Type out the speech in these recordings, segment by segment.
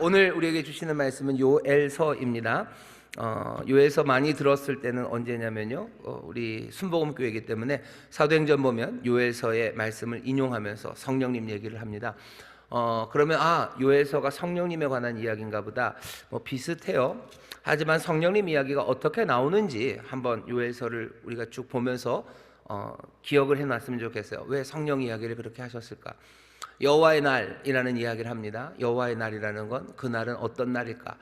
오늘 우리에게 주시는 말씀은 요엘서입니다. 요엘서 많이 들었을 때는 언제냐면요, 우리 순복음교회이기 때문에 사도행전 보면 요엘서의 말씀을 인용하면서 성령님 얘기를 합니다. 그러면 요엘서가 성령님에 관한 이야기인가 보다, 비슷해요. 하지만 성령님 이야기가 어떻게 나오는지 한번 요엘서를 우리가 쭉 보면서 기억을 해놨으면 좋겠어요. 왜 성령 이야기를 그렇게 하셨을까? 여호와의 날이라는 이야기를 합니다. 여호와의 날이라는 건 그날은 어떤 날일까?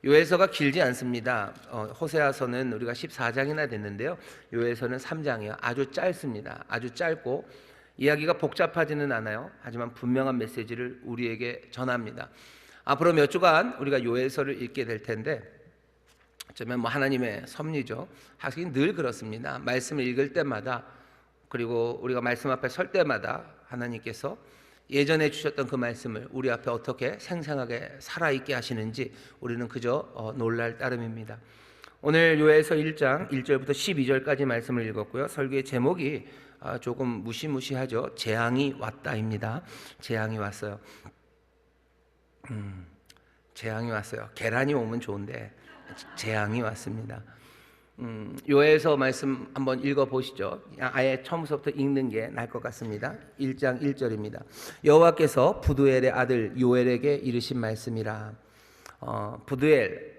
요엘서가 길지 않습니다. 호세아서는 우리가 14장이나 됐는데요, 요엘서는 3장이요. 아주 짧습니다. 아주 짧고 이야기가 복잡하지는 않아요. 하지만 분명한 메시지를 우리에게 전합니다. 앞으로 몇 주간 우리가 요엘서를 읽게 될 텐데, 어쩌면 하나님의 섭리죠. 하긴 늘 그렇습니다. 말씀을 읽을 때마다, 그리고 우리가 말씀 앞에 설 때마다 하나님께서 예전에 주셨던 그 말씀을 우리 앞에 어떻게 생생하게 살아있게 하시는지 우리는 그저 놀랄 따름입니다. 오늘 요엘서 1장 1절부터 12절까지 말씀을 읽었고요. 설교의 제목이 조금 무시무시하죠. 재앙이 왔다입니다. 재앙이 왔어요. 재앙이 왔어요. 계란이 오면 좋은데 재앙이 왔습니다. 요엘서 말씀 한번 읽어보시죠. 아예 처음부터 읽는 게 나을 것 같습니다. 1장 1절입니다. 여호와께서 부두엘의 아들 요엘에게 이르신 말씀이라. 부두엘,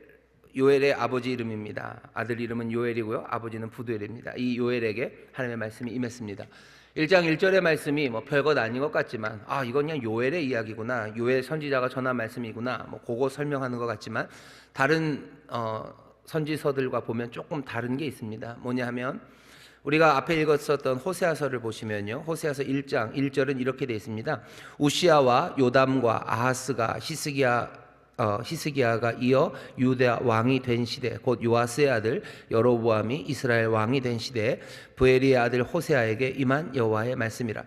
요엘의 아버지 이름입니다. 아들 이름은 요엘이고요, 아버지는 부두엘입니다. 이 요엘에게 하나님의 말씀이 임했습니다. 1장 1절의 말씀이 별것 아닌 것 같지만, 이건 그냥 요엘의 이야기구나, 요엘 선지자가 전한 말씀이구나, 그거 설명하는 것 같지만, 다른 선지서들과 보면 조금 다른 게 있습니다. 뭐냐 하면, 우리가 앞에 읽었었던 호세아서를 보시면요, 호세아서 1장 1절은 이렇게 되어 있습니다. 우시아와 요담과 아하스가 히스기야가 이어 유다 왕이 된 시대, 곧 요아스의 아들 여로보암이 이스라엘 왕이 된 시대에 부엘리의 아들 호세아에게 임한 여호와의 말씀이라.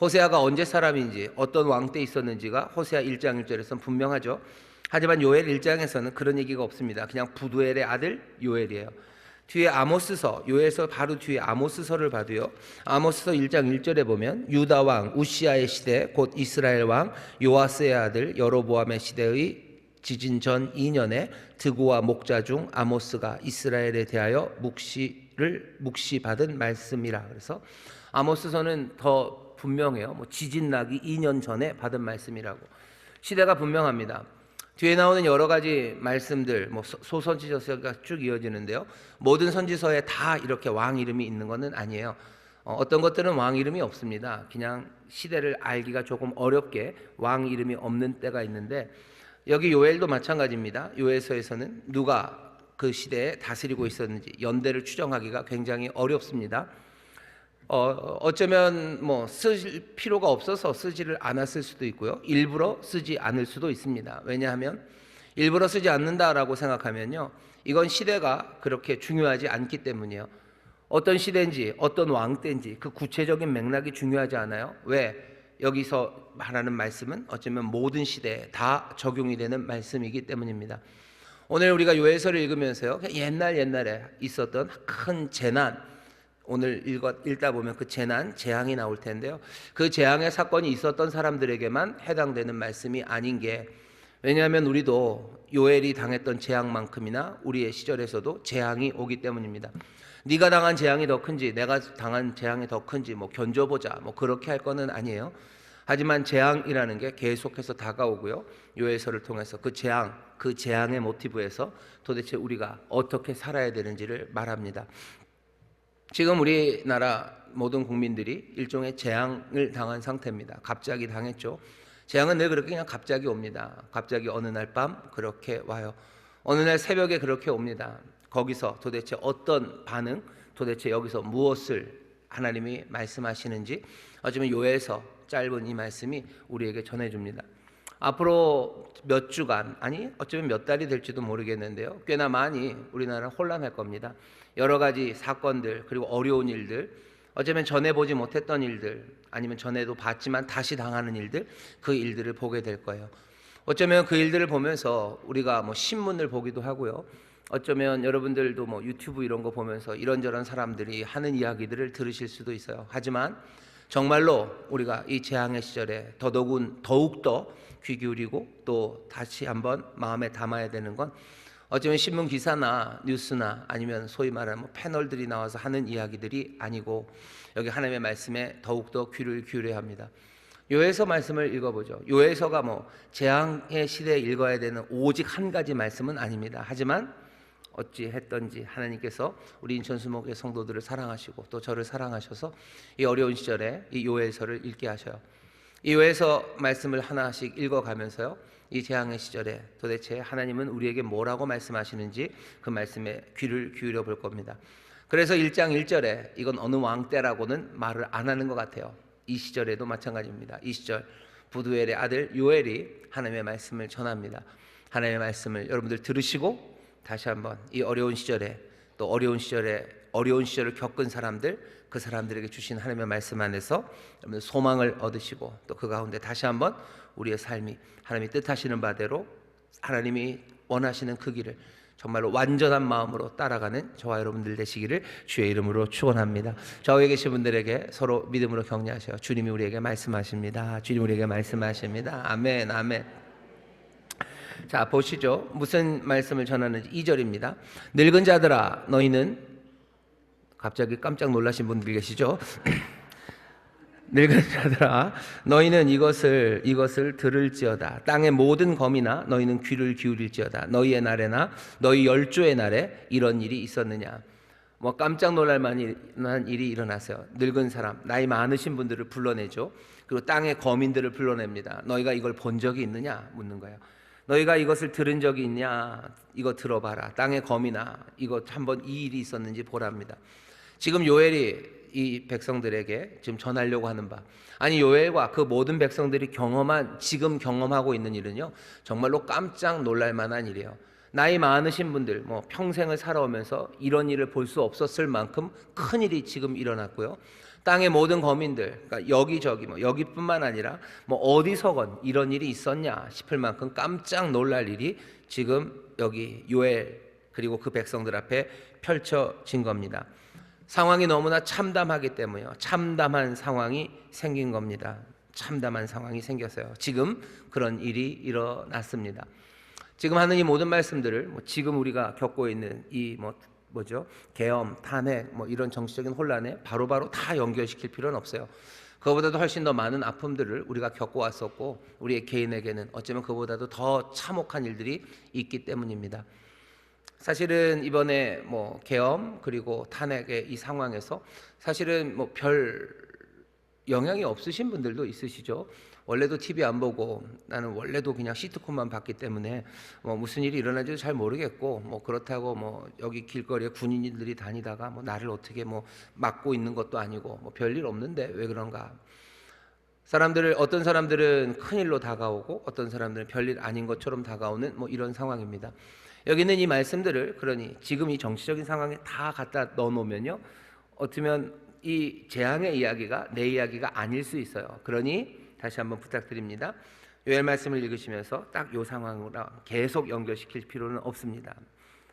호세아가 언제 사람인지, 어떤 왕 때 있었는지가 호세아 1장 1절에서는 분명하죠. 하지만 요엘 1장에서는 그런 얘기가 없습니다. 그냥 부두엘의 아들 요엘이에요. 뒤에 아모스서, 요엘서 바로 뒤에 아모스서를 봐도요, 아모스서 1장 1절에 보면 유다 왕 우시아의 시대, 곧 이스라엘 왕 요아스의 아들 여로보암의 시대의 지진 전 2년에 드고와 목자 중 아모스가 이스라엘에 대하여 묵시받은 말씀이라. 그래서 아모스서는 더 분명해요. 지진 나기 2년 전에 받은 말씀이라고. 시대가 분명합니다. 뒤에 나오는 여러 가지 말씀들, 소선지서가 쭉 이어지는데요, 모든 선지서에 다 이렇게 왕 이름이 있는 것은 아니에요. 어떤 것들은 왕 이름이 없습니다. 그냥 시대를 알기가 조금 어렵게 왕 이름이 없는 때가 있는데, 여기 요엘도 마찬가지입니다. 요엘서에서는 누가 그 시대에 다스리고 있었는지 연대를 추정하기가 굉장히 어렵습니다. 어쩌면 쓸 필요가 없어서 쓰지를 않았을 수도 있고요, 일부러 쓰지 않을 수도 있습니다. 왜냐하면 일부러 쓰지 않는다라고 생각하면요, 이건 시대가 그렇게 중요하지 않기 때문이에요. 어떤 시대인지 어떤 왕 때인지 그 구체적인 맥락이 중요하지 않아요. 왜? 여기서 말하는 말씀은 어쩌면 모든 시대에 다 적용이 되는 말씀이기 때문입니다. 오늘 우리가 요엘서를 읽으면서요, 옛날에 있었던 큰 재난, 오늘 읽다 보면 그 재앙이 나올 텐데요, 그 재앙의 사건이 있었던 사람들에게만 해당되는 말씀이 아닌 게, 왜냐하면 우리도 요엘이 당했던 재앙만큼이나 우리의 시절에서도 재앙이 오기 때문입니다. 네가 당한 재앙이 더 큰지 내가 당한 재앙이 더 큰지 견줘보자, 그렇게 할 거는 아니에요. 하지만 재앙이라는 게 계속해서 다가오고요, 요엘서를 통해서 그 재앙의 모티브에서 도대체 우리가 어떻게 살아야 되는지를 말합니다. 지금 우리나라 모든 국민들이 일종의 재앙을 당한 상태입니다. 갑자기 당했죠. 재앙은 늘 그렇게 그냥 갑자기 옵니다. 갑자기 어느 날 밤 그렇게 와요. 어느 날 새벽에 그렇게 옵니다. 거기서 도대체 어떤 반응, 도대체 여기서 무엇을 하나님이 말씀하시는지 어쩌면 요엘서 짧은 이 말씀이 우리에게 전해줍니다. 앞으로 몇 주간, 어쩌면 몇 달이 될지도 모르겠는데요, 꽤나 많이 우리나라는 혼란할 겁니다. 여러 가지 사건들, 그리고 어려운 일들, 어쩌면 전에 보지 못했던 일들, 아니면 전에도 봤지만 다시 당하는 일들, 그 일들을 보게 될 거예요. 어쩌면 그 일들을 보면서 우리가 신문을 보기도 하고요, 어쩌면 여러분들도 유튜브 이런 거 보면서 이런저런 사람들이 하는 이야기들을 들으실 수도 있어요. 하지만 정말로 우리가 이 재앙의 시절에 더욱더 귀 기울이고 또 다시 한번 마음에 담아야 되는 건 어쩌면 신문 기사나 뉴스나 아니면 소위 말하는 패널들이 나와서 하는 이야기들이 아니고 여기 하나님의 말씀에 더욱더 귀를 기울여야 합니다. 요에서 말씀을 읽어보죠. 요에서가 재앙의 시대에 읽어야 되는 오직 한 가지 말씀은 아닙니다. 하지만 어찌 했던지 하나님께서 우리 인천수목의 성도들을 사랑하시고 또 저를 사랑하셔서 이 어려운 시절에 이 요에서를 읽게 하셔요. 이 요에서 말씀을 하나씩 읽어가면서요, 이 재앙의 시절에 도대체 하나님은 우리에게 뭐라고 말씀하시는지 그 말씀에 귀를 기울여 볼 겁니다. 그래서 1장 1절에 이건 어느 왕 때라고는 말을 안 하는 것 같아요. 이 시절에도 마찬가지입니다. 이 시절 부두엘의 아들 요엘이 하나님의 말씀을 전합니다. 하나님의 말씀을 여러분들 들으시고 다시 한번 이 어려운 시절에 또 어려운 시절을 겪은 사람들, 그 사람들에게 주신 하나님의 말씀 안에서 여러분들 소망을 얻으시고 또 그 가운데 다시 한번 우리의 삶이 하나님이 뜻하시는 바대로 하나님이 원하시는 그 길을 정말로 완전한 마음으로 따라가는 저와 여러분들 되시기를 주의 이름으로 축원합니다. 좌우에 계신 분들에게 서로 믿음으로 격려하셔요. 주님이 우리에게 말씀하십니다. 주님 우리에게 말씀하십니다. 아멘, 아멘. 자, 보시죠. 무슨 말씀을 전하는지 2절입니다. 늙은 자들아 너희는, 갑자기 깜짝 놀라신 분들 계시죠? 늙은 자들아 너희는 이것을 들을지어다. 땅의 모든 검이나 너희는 귀를 기울일지어다. 너희의 날에나 너희 열조의 날에 이런 일이 있었느냐. 깜짝 놀랄 만한 일이 일어났어요. 늙은 사람, 나이 많으신 분들을 불러내죠. 그리고 땅의 거민들을 불러냅니다. 너희가 이걸 본 적이 있느냐 묻는 거예요. 너희가 이것을 들은 적이 있냐, 이거 들어봐라. 땅의 검이나 이거 한번 이 일이 있었는지 보랍니다. 지금 요엘이 이 백성들에게 지금 전하려고 하는 바, 아니 요엘과 그 모든 백성들이 지금 경험하고 있는 일은요, 정말로 깜짝 놀랄 만한 일이에요. 나이 많으신 분들, 평생을 살아오면서 이런 일을 볼 수 없었을 만큼 큰 일이 지금 일어났고요. 땅의 모든 거민들, 그러니까 여기저기 여기뿐만 아니라 어디서건 이런 일이 있었냐 싶을 만큼 깜짝 놀랄 일이 지금 여기 요엘 그리고 그 백성들 앞에 펼쳐진 겁니다. 상황이 너무나 참담하기 때문에요. 참담한 상황이 생긴 겁니다. 참담한 상황이 생겼어요. 지금 그런 일이 일어났습니다. 지금 하는 이 모든 말씀들을 지금 우리가 겪고 있는 이 계엄, 탄핵, 이런 정치적인 혼란에 바로바로 다 연결시킬 필요는 없어요. 그거보다도 훨씬 더 많은 아픔들을 우리가 겪어왔었고 우리의 개인에게는 어쩌면 그보다도 더 참혹한 일들이 있기 때문입니다. 사실은 이번에 계엄 그리고 탄핵의 이 상황에서 사실은 별 영향이 없으신 분들도 있으시죠. 원래도 TV 안 보고 나는 원래도 그냥 시트콤만 봤기 때문에 무슨 일이 일어나지도 잘 모르겠고 그렇다고 여기 길거리에 군인들이 다니다가 나를 어떻게 막고 있는 것도 아니고 별일 없는데 왜 그런가. 어떤 사람들은 큰일로 다가오고 어떤 사람들은 별일 아닌 것처럼 다가오는 이런 상황입니다. 여기는 이 말씀들을 그러니 지금 이 정치적인 상황에 다 갖다 넣어놓으면요, 어쩌면 이 재앙의 이야기가 내 이야기가 아닐 수 있어요. 그러니 다시 한번 부탁드립니다. 요엘 말씀을 읽으시면서 딱 이 상황으로 계속 연결시킬 필요는 없습니다.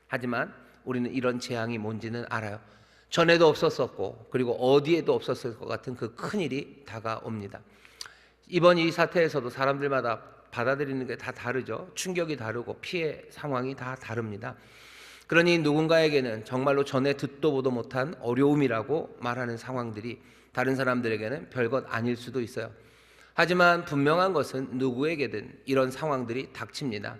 하지만 우리는 이런 재앙이 뭔지는 알아요. 전에도 없었었고 그리고 어디에도 없었을 것 같은 그 큰일이 다가옵니다. 이번 이 사태에서도 사람들마다 받아들이는 게 다 다르죠. 충격이 다르고 피해 상황이 다 다릅니다. 그러니 누군가에게는 정말로 전에 듣도 보도 못한 어려움이라고 말하는 상황들이 다른 사람들에게는 별것 아닐 수도 있어요. 하지만 분명한 것은 누구에게든 이런 상황들이 닥칩니다.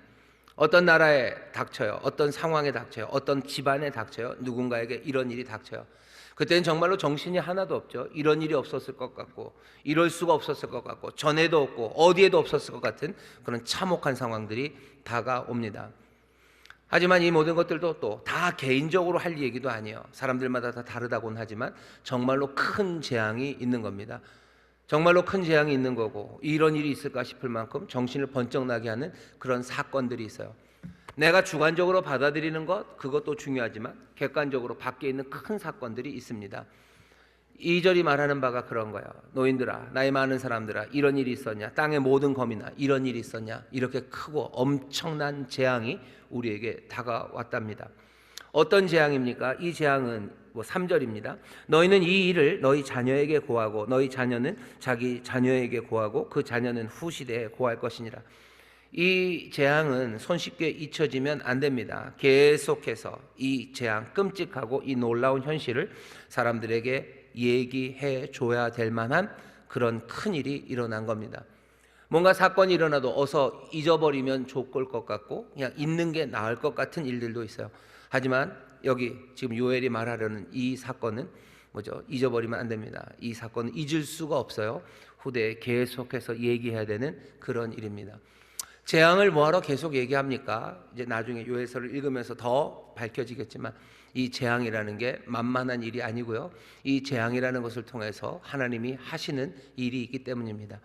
어떤 나라에 닥쳐요. 어떤 상황에 닥쳐요. 어떤 집안에 닥쳐요. 누군가에게 이런 일이 닥쳐요. 그때는 정말로 정신이 하나도 없죠. 이런 일이 없었을 것 같고 이럴 수가 없었을 것 같고 전에도 없고 어디에도 없었을 것 같은 그런 참혹한 상황들이 다가옵니다. 하지만 이 모든 것들도 또 다 개인적으로 할 얘기도 아니에요. 사람들마다 다 다르다고는 하지만 정말로 큰 재앙이 있는 겁니다. 정말로 큰 재앙이 있는 거고 이런 일이 있을까 싶을 만큼 정신을 번쩍 나게 하는 그런 사건들이 있어요. 내가 주관적으로 받아들이는 것, 그것도 중요하지만 객관적으로 밖에 있는 큰 사건들이 있습니다. 2절이 말하는 바가 그런 거예요. 노인들아, 나이 많은 사람들아, 이런 일이 있었냐? 땅의 모든 검이나 이런 일이 있었냐? 이렇게 크고 엄청난 재앙이 우리에게 다가왔답니다. 어떤 재앙입니까? 이 재앙은 3절입니다. 너희는 이 일을 너희 자녀에게 고하고 너희 자녀는 자기 자녀에게 고하고 그 자녀는 후시대에 고할 것이니라. 이 재앙은 손쉽게 잊혀지면 안 됩니다. 계속해서 이 재앙, 끔찍하고 이 놀라운 현실을 사람들에게 얘기해 줘야 될 만한 그런 큰 일이 일어난 겁니다. 뭔가 사건이 일어나도 어서 잊어버리면 좋을 것 같고 그냥 잊는 게 나을 것 같은 일들도 있어요. 하지만 여기 지금 요엘이 말하려는 이 사건은 뭐죠? 잊어버리면 안 됩니다. 이 사건은 잊을 수가 없어요. 후대에 계속해서 얘기해야 되는 그런 일입니다. 재앙을 뭐하러 계속 얘기합니까? 이제 나중에 요엘서를 읽으면서 더 밝혀지겠지만 이 재앙이라는 게 만만한 일이 아니고요. 이 재앙이라는 것을 통해서 하나님이 하시는 일이 있기 때문입니다.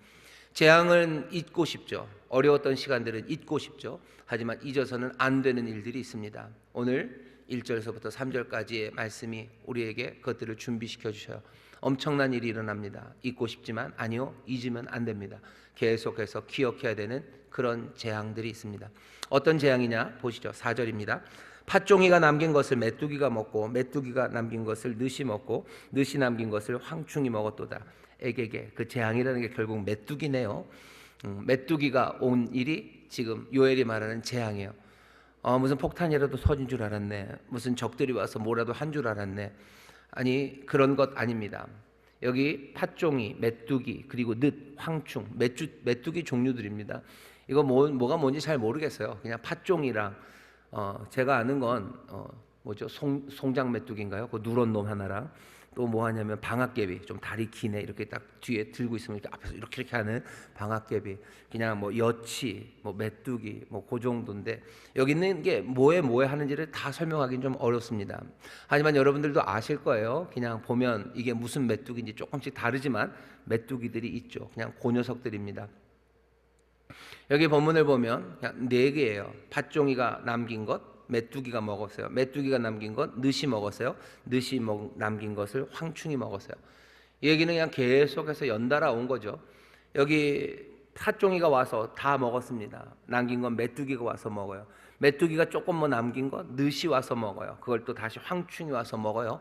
재앙은 잊고 싶죠. 어려웠던 시간들은 잊고 싶죠. 하지만 잊어서는 안 되는 일들이 있습니다. 오늘 1절에서부터 3절까지의 말씀이 우리에게 그것들을 준비시켜 주셔요. 엄청난 일이 일어납니다. 잊고 싶지만 아니요, 잊으면 안 됩니다. 계속해서 기억해야 되는 그런 재앙들이 있습니다. 어떤 재앙이냐 보시죠. 4절입니다. 팥종이가 남긴 것을 메뚜기가 먹고 메뚜기가 남긴 것을 느시 먹고 느시 남긴 것을 황충이 먹었도다. 에게게. 그 재앙이라는 게 결국 메뚜기네요. 메뚜기가 온 일이 지금 요엘이 말하는 재앙이에요. 무슨 폭탄이라도 터진 줄 알았네. 무슨 적들이 와서 뭐라도 한 줄 알았네. 아니, 그런 것 아닙니다. 여기 팥종이, 메뚜기, 그리고 늦, 황충, 메뚜기 종류들입니다. 이거 뭐가 뭔지 잘 모르겠어요. 그냥 팥종이랑 제가 아는 건 뭐죠? 송장 메뚜기인가요? 그 누런 놈 하나랑 또 뭐 하냐면 방앗개비, 좀 다리 기네, 이렇게 딱 뒤에 들고 있으면 이렇게 앞에서 이렇게 하는 방앗개비. 그냥 뭐 여치, 뭐 메뚜기, 뭐 그 정도인데 여기 있는 게 뭐에 하는지를 다 설명하기는 좀 어렵습니다. 하지만 여러분들도 아실 거예요. 그냥 보면 이게 무슨 메뚜기인지 조금씩 다르지만 메뚜기들이 있죠. 그냥 그 녀석들입니다. 여기 본문을 보면 그냥 4개예요. 팥종이가 남긴 것, 메뚜기가 먹었어요. 메뚜기가 남긴 것 느시 먹었어요. 느시 남긴 것을 황충이 먹었어요. 이 얘기는 그냥 계속해서 연달아 온 거죠. 여기 팥종이가 와서 다 먹었습니다. 남긴 건 메뚜기가 와서 먹어요. 메뚜기가 조금 뭐 남긴 것 느시 와서 먹어요. 그걸 또 다시 황충이 와서 먹어요.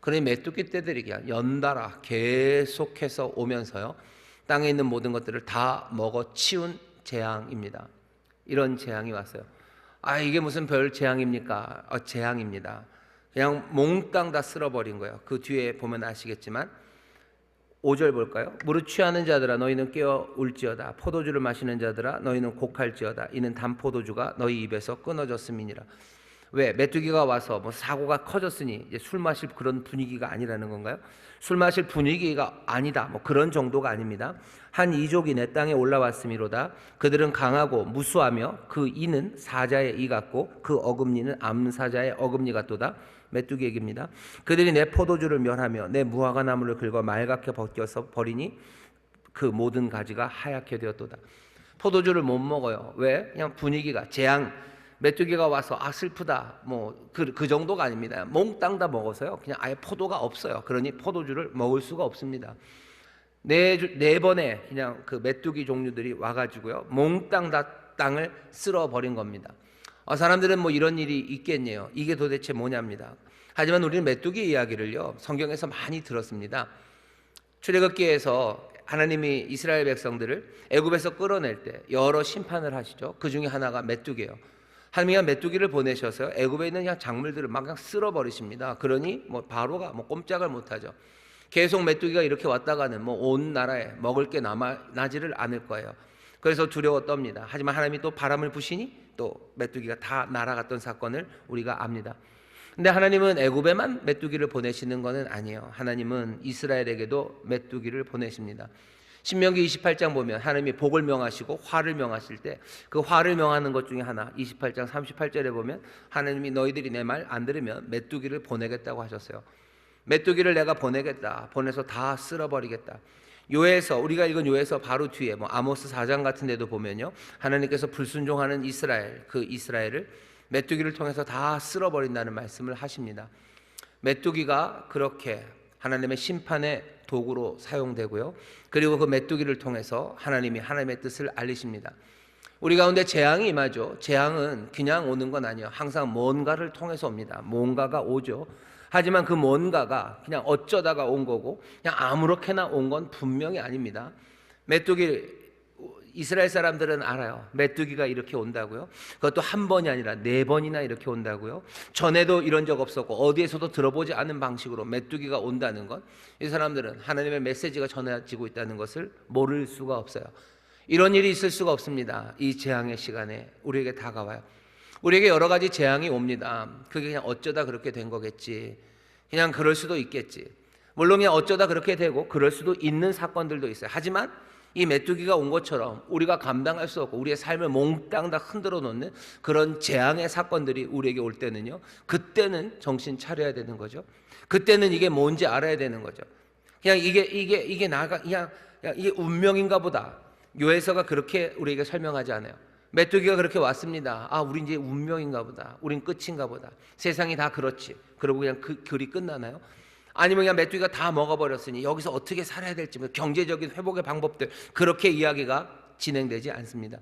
그러니 메뚜기 떼들이 그냥 연달아 계속해서 오면서요, 땅에 있는 모든 것들을 다 먹어치운 재앙입니다. 이런 재앙이 왔어요. 이게 무슨 별 재앙입니까? 재앙입니다. 그냥 몽땅 다 쓸어버린 거예요. 그 뒤에 보면 아시겠지만 5절 볼까요? 무릇 취하는 자들아 너희는 깨어 울지어다. 포도주를 마시는 자들아 너희는 곡할지어다. 이는 단 포도주가 너희 입에서 끊어졌음이니라. 왜? 메뚜기가 와서 뭐 사고가 커졌으니 이제 술 마실 그런 분위기가 아니라는 건가요? 술 마실 분위기가 아니다, 뭐 그런 정도가 아닙니다. 한 이족이 내 땅에 올라왔음이로다. 그들은 강하고 무수하며 그 이는 사자의 이 같고 그 어금니는 암사자의 어금니 같도다. 메뚜기 얘기입니다. 그들이 내 포도주를 멸하며 내 무화과 나무를 긁어 말갛게 벗겨서 버리니 그 모든 가지가 하얗게 되었도다. 포도주를 못 먹어요. 왜? 그냥 분위기가 재앙. 메뚜기가 와서 슬프다 뭐 그 정도가 아닙니다. 몽땅 다 먹어서요, 그냥 아예 포도가 없어요. 그러니 포도주를 먹을 수가 없습니다. 네 번에 그냥 그 메뚜기 종류들이 와가지고요, 몽땅 다 땅을 쓸어버린 겁니다. 사람들은 뭐 이런 일이 있겠네요. 이게 도대체 뭐냐입니다. 하지만 우리는 메뚜기 이야기를요 성경에서 많이 들었습니다. 출애굽기에서 하나님이 이스라엘 백성들을 애굽에서 끌어낼 때 여러 심판을 하시죠. 그 중에 하나가 메뚜기예요. 하나님이 메뚜기를 보내셔서 애굽에 있는 그냥 작물들을 막 그냥 쓸어버리십니다. 그러니 뭐 바로가 뭐 꼼짝을 못하죠. 계속 메뚜기가 이렇게 왔다가는 뭐 온 나라에 먹을 게 나지를 않을 거예요. 그래서 두려워 떱니다. 하지만 하나님이 또 바람을 부시니 또 메뚜기가 다 날아갔던 사건을 우리가 압니다. 근데 하나님은 애굽에만 메뚜기를 보내시는 것은 아니에요. 하나님은 이스라엘에게도 메뚜기를 보내십니다. 신명기 28장 보면 하나님이 복을 명하시고 화를 명하실 때 그 화를 명하는 것 중에 하나 28장 38절에 보면 하나님이 너희들이 내 말 안 들으면 메뚜기를 보내겠다고 하셨어요. 메뚜기를 내가 보내서 다 쓸어버리겠다. 요에서 우리가 읽은 요에서 바로 뒤에 뭐 아모스 4장 같은 데도 보면요, 하나님께서 불순종하는 이스라엘, 그 이스라엘을 메뚜기를 통해서 다 쓸어버린다는 말씀을 하십니다. 메뚜기가 그렇게 하나님의 심판의 도구로 사용되고요, 그리고 그 메뚜기를 통해서 하나님이 하나님의 뜻을 알리십니다. 우리 가운데 재앙이 임하죠. 재앙은 그냥 오는 건 아니에요. 항상 뭔가를 통해서 옵니다. 뭔가가 오죠. 하지만 그 뭔가가 그냥 어쩌다가 온 거고 그냥 아무렇게나 온 건 분명히 아닙니다. 메뚜기, 이스라엘 사람들은 알아요. 메뚜기가 이렇게 온다고요. 그것도 한 번이 아니라 4번이나 이렇게 온다고요. 전에도 이런 적 없었고 어디에서도 들어보지 않은 방식으로 메뚜기가 온다는 것, 이 사람들은 하나님의 메시지가 전해지고 있다는 것을 모를 수가 없어요. 이런 일이 있을 수가 없습니다. 이 재앙의 시간에 우리에게 다가와요. 우리에게 여러 가지 재앙이 옵니다. 그게 그냥 어쩌다 그렇게 된 거겠지, 그냥 그럴 수도 있겠지. 물론 그냥 어쩌다 그렇게 되고 그럴 수도 있는 사건들도 있어요. 하지만 이 메뚜기가 온 것처럼 우리가 감당할 수 없고 우리의 삶을 몽땅 다 흔들어 놓는 그런 재앙의 사건들이 우리에게 올 때는요, 그때는 정신 차려야 되는 거죠. 그때는 이게 뭔지 알아야 되는 거죠. 그냥 이게 나가 그냥 이게 운명인가 보다. 요에서가 그렇게 우리에게 설명하지 않아요. 메뚜기가 그렇게 왔습니다. 아, 우린 이제 운명인가 보다. 우린 끝인가 보다. 세상이 다 그렇지. 그러고 그냥 그 글이 끝나나요? 아니면 그냥 메뚜기가 다 먹어버렸으니 여기서 어떻게 살아야 될지, 경제적인 회복의 방법들, 그렇게 이야기가 진행되지 않습니다.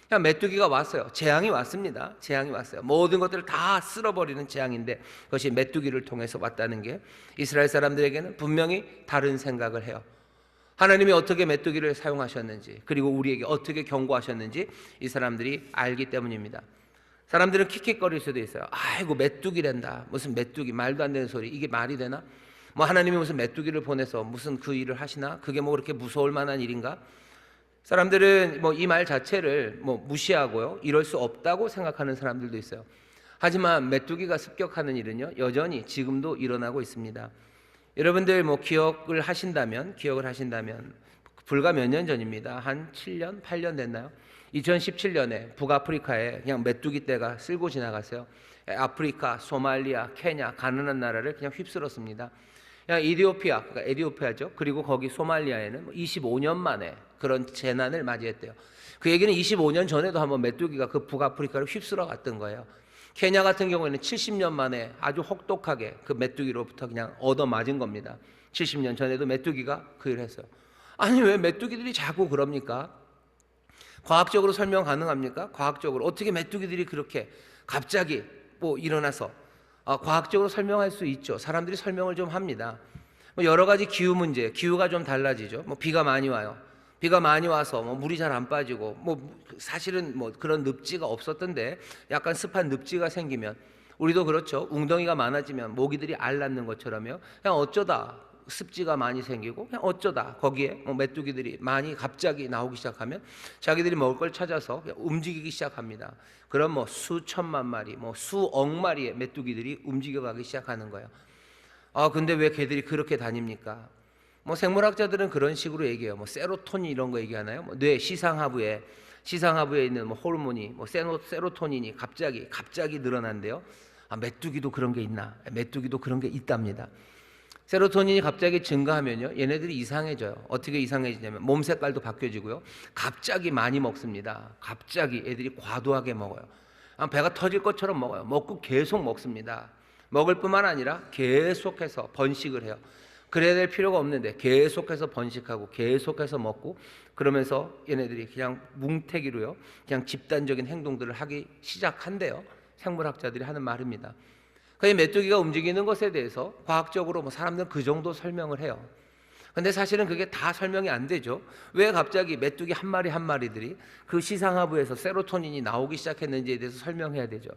그냥 메뚜기가 왔어요. 재앙이 왔습니다. 재앙이 왔어요. 모든 것들을 다 쓸어버리는 재앙인데 그것이 메뚜기를 통해서 왔다는 게 이스라엘 사람들에게는 분명히 다른 생각을 해요. 하나님이 어떻게 메뚜기를 사용하셨는지, 그리고 우리에게 어떻게 경고하셨는지 이 사람들이 알기 때문입니다. 사람들은 킥킥거릴 수도 있어요. 아이고, 메뚜기란다. 무슨 메뚜기, 말도 안 되는 소리. 이게 말이 되나? 뭐 하나님이 무슨 메뚜기를 보내서 무슨 그 일을 하시나? 그게 뭐 그렇게 무서울 만한 일인가? 사람들은 뭐 이 말 자체를 뭐 무시하고요, 이럴 수 없다고 생각하는 사람들도 있어요. 하지만 메뚜기가 습격하는 일은요, 여전히 지금도 일어나고 있습니다. 여러분들 뭐 기억을 하신다면 불과 몇 년 전입니다. 한 7년, 8년 됐나요? 2017년에 북아프리카에 그냥 메뚜기 떼가 쓸고 지나갔어요. 아프리카, 소말리아, 케냐, 가난한 나라를 그냥 휩쓸었습니다. 그냥 이디오피아, 그러니까 에디오피아죠. 그리고 거기 소말리아에는 25년 만에 그런 재난을 맞이했대요. 그 얘기는 25년 전에도 한번 메뚜기가 그 북아프리카를 휩쓸어 갔던 거예요. 케냐 같은 경우에는 70년 만에 아주 혹독하게 그 메뚜기로부터 그냥 얻어맞은 겁니다. 70년 전에도 메뚜기가 그 일을 했어요. 아니, 왜 메뚜기들이 자꾸 그럽니까? 과학적으로 설명 가능합니까? 과학적으로 어떻게 메뚜기들이 그렇게 갑자기 뭐 일어나서, 과학적으로 설명할 수 있죠. 사람들이 설명을 좀 합니다. 뭐 여러 가지 기후 문제, 기후가 좀 달라지죠. 뭐 비가 많이 와요. 비가 많이 와서 뭐 물이 잘 안 빠지고, 뭐 사실은 뭐 그런 늪지가 없었던데 약간 습한 늪지가 생기면, 우리도 그렇죠. 웅덩이가 많아지면 모기들이 알 낳는 것처럼요. 그냥 어쩌다 습지가 많이 생기고, 그냥 어쩌다 거기에 뭐 메뚜기들이 많이 갑자기 나오기 시작하면 자기들이 먹을 걸 찾아서 그냥 움직이기 시작합니다. 그럼 뭐 수천만 마리, 뭐 수억 마리의 메뚜기들이 움직여가기 시작하는 거예요. 근데 왜 걔들이 그렇게 다닙니까? 뭐 생물학자들은 그런 식으로 얘기해요. 뭐 세로토닌 이런 거 얘기하나요? 뭐 뇌 시상하부에 있는 뭐 호르몬이, 뭐 세로토닌이 갑자기 늘어난대요. 메뚜기도 그런 게 있나? 메뚜기도 그런 게 있답니다. 세로토닌이 갑자기 증가하면요, 얘네들이 이상해져요. 어떻게 이상해지냐면 몸 색깔도 바뀌어지고요, 갑자기 많이 먹습니다. 갑자기 애들이 과도하게 먹어요. 배가 터질 것처럼 먹어요. 먹고 계속 먹습니다. 먹을 뿐만 아니라 계속해서 번식을 해요. 그래야 될 필요가 없는데 계속해서 번식하고 계속해서 먹고, 그러면서 얘네들이 그냥 뭉태기로요, 그냥 집단적인 행동들을 하기 시작한대요. 생물학자들이 하는 말입니다. 그 메뚜기가 움직이는 것에 대해서 과학적으로 뭐 사람들은 그 정도 설명을 해요. 근데 사실은 그게 다 설명이 안 되죠. 왜 갑자기 메뚜기 한 마리 한 마리들이 그 시상하부에서 세로토닌이 나오기 시작했는지에 대해서 설명해야 되죠.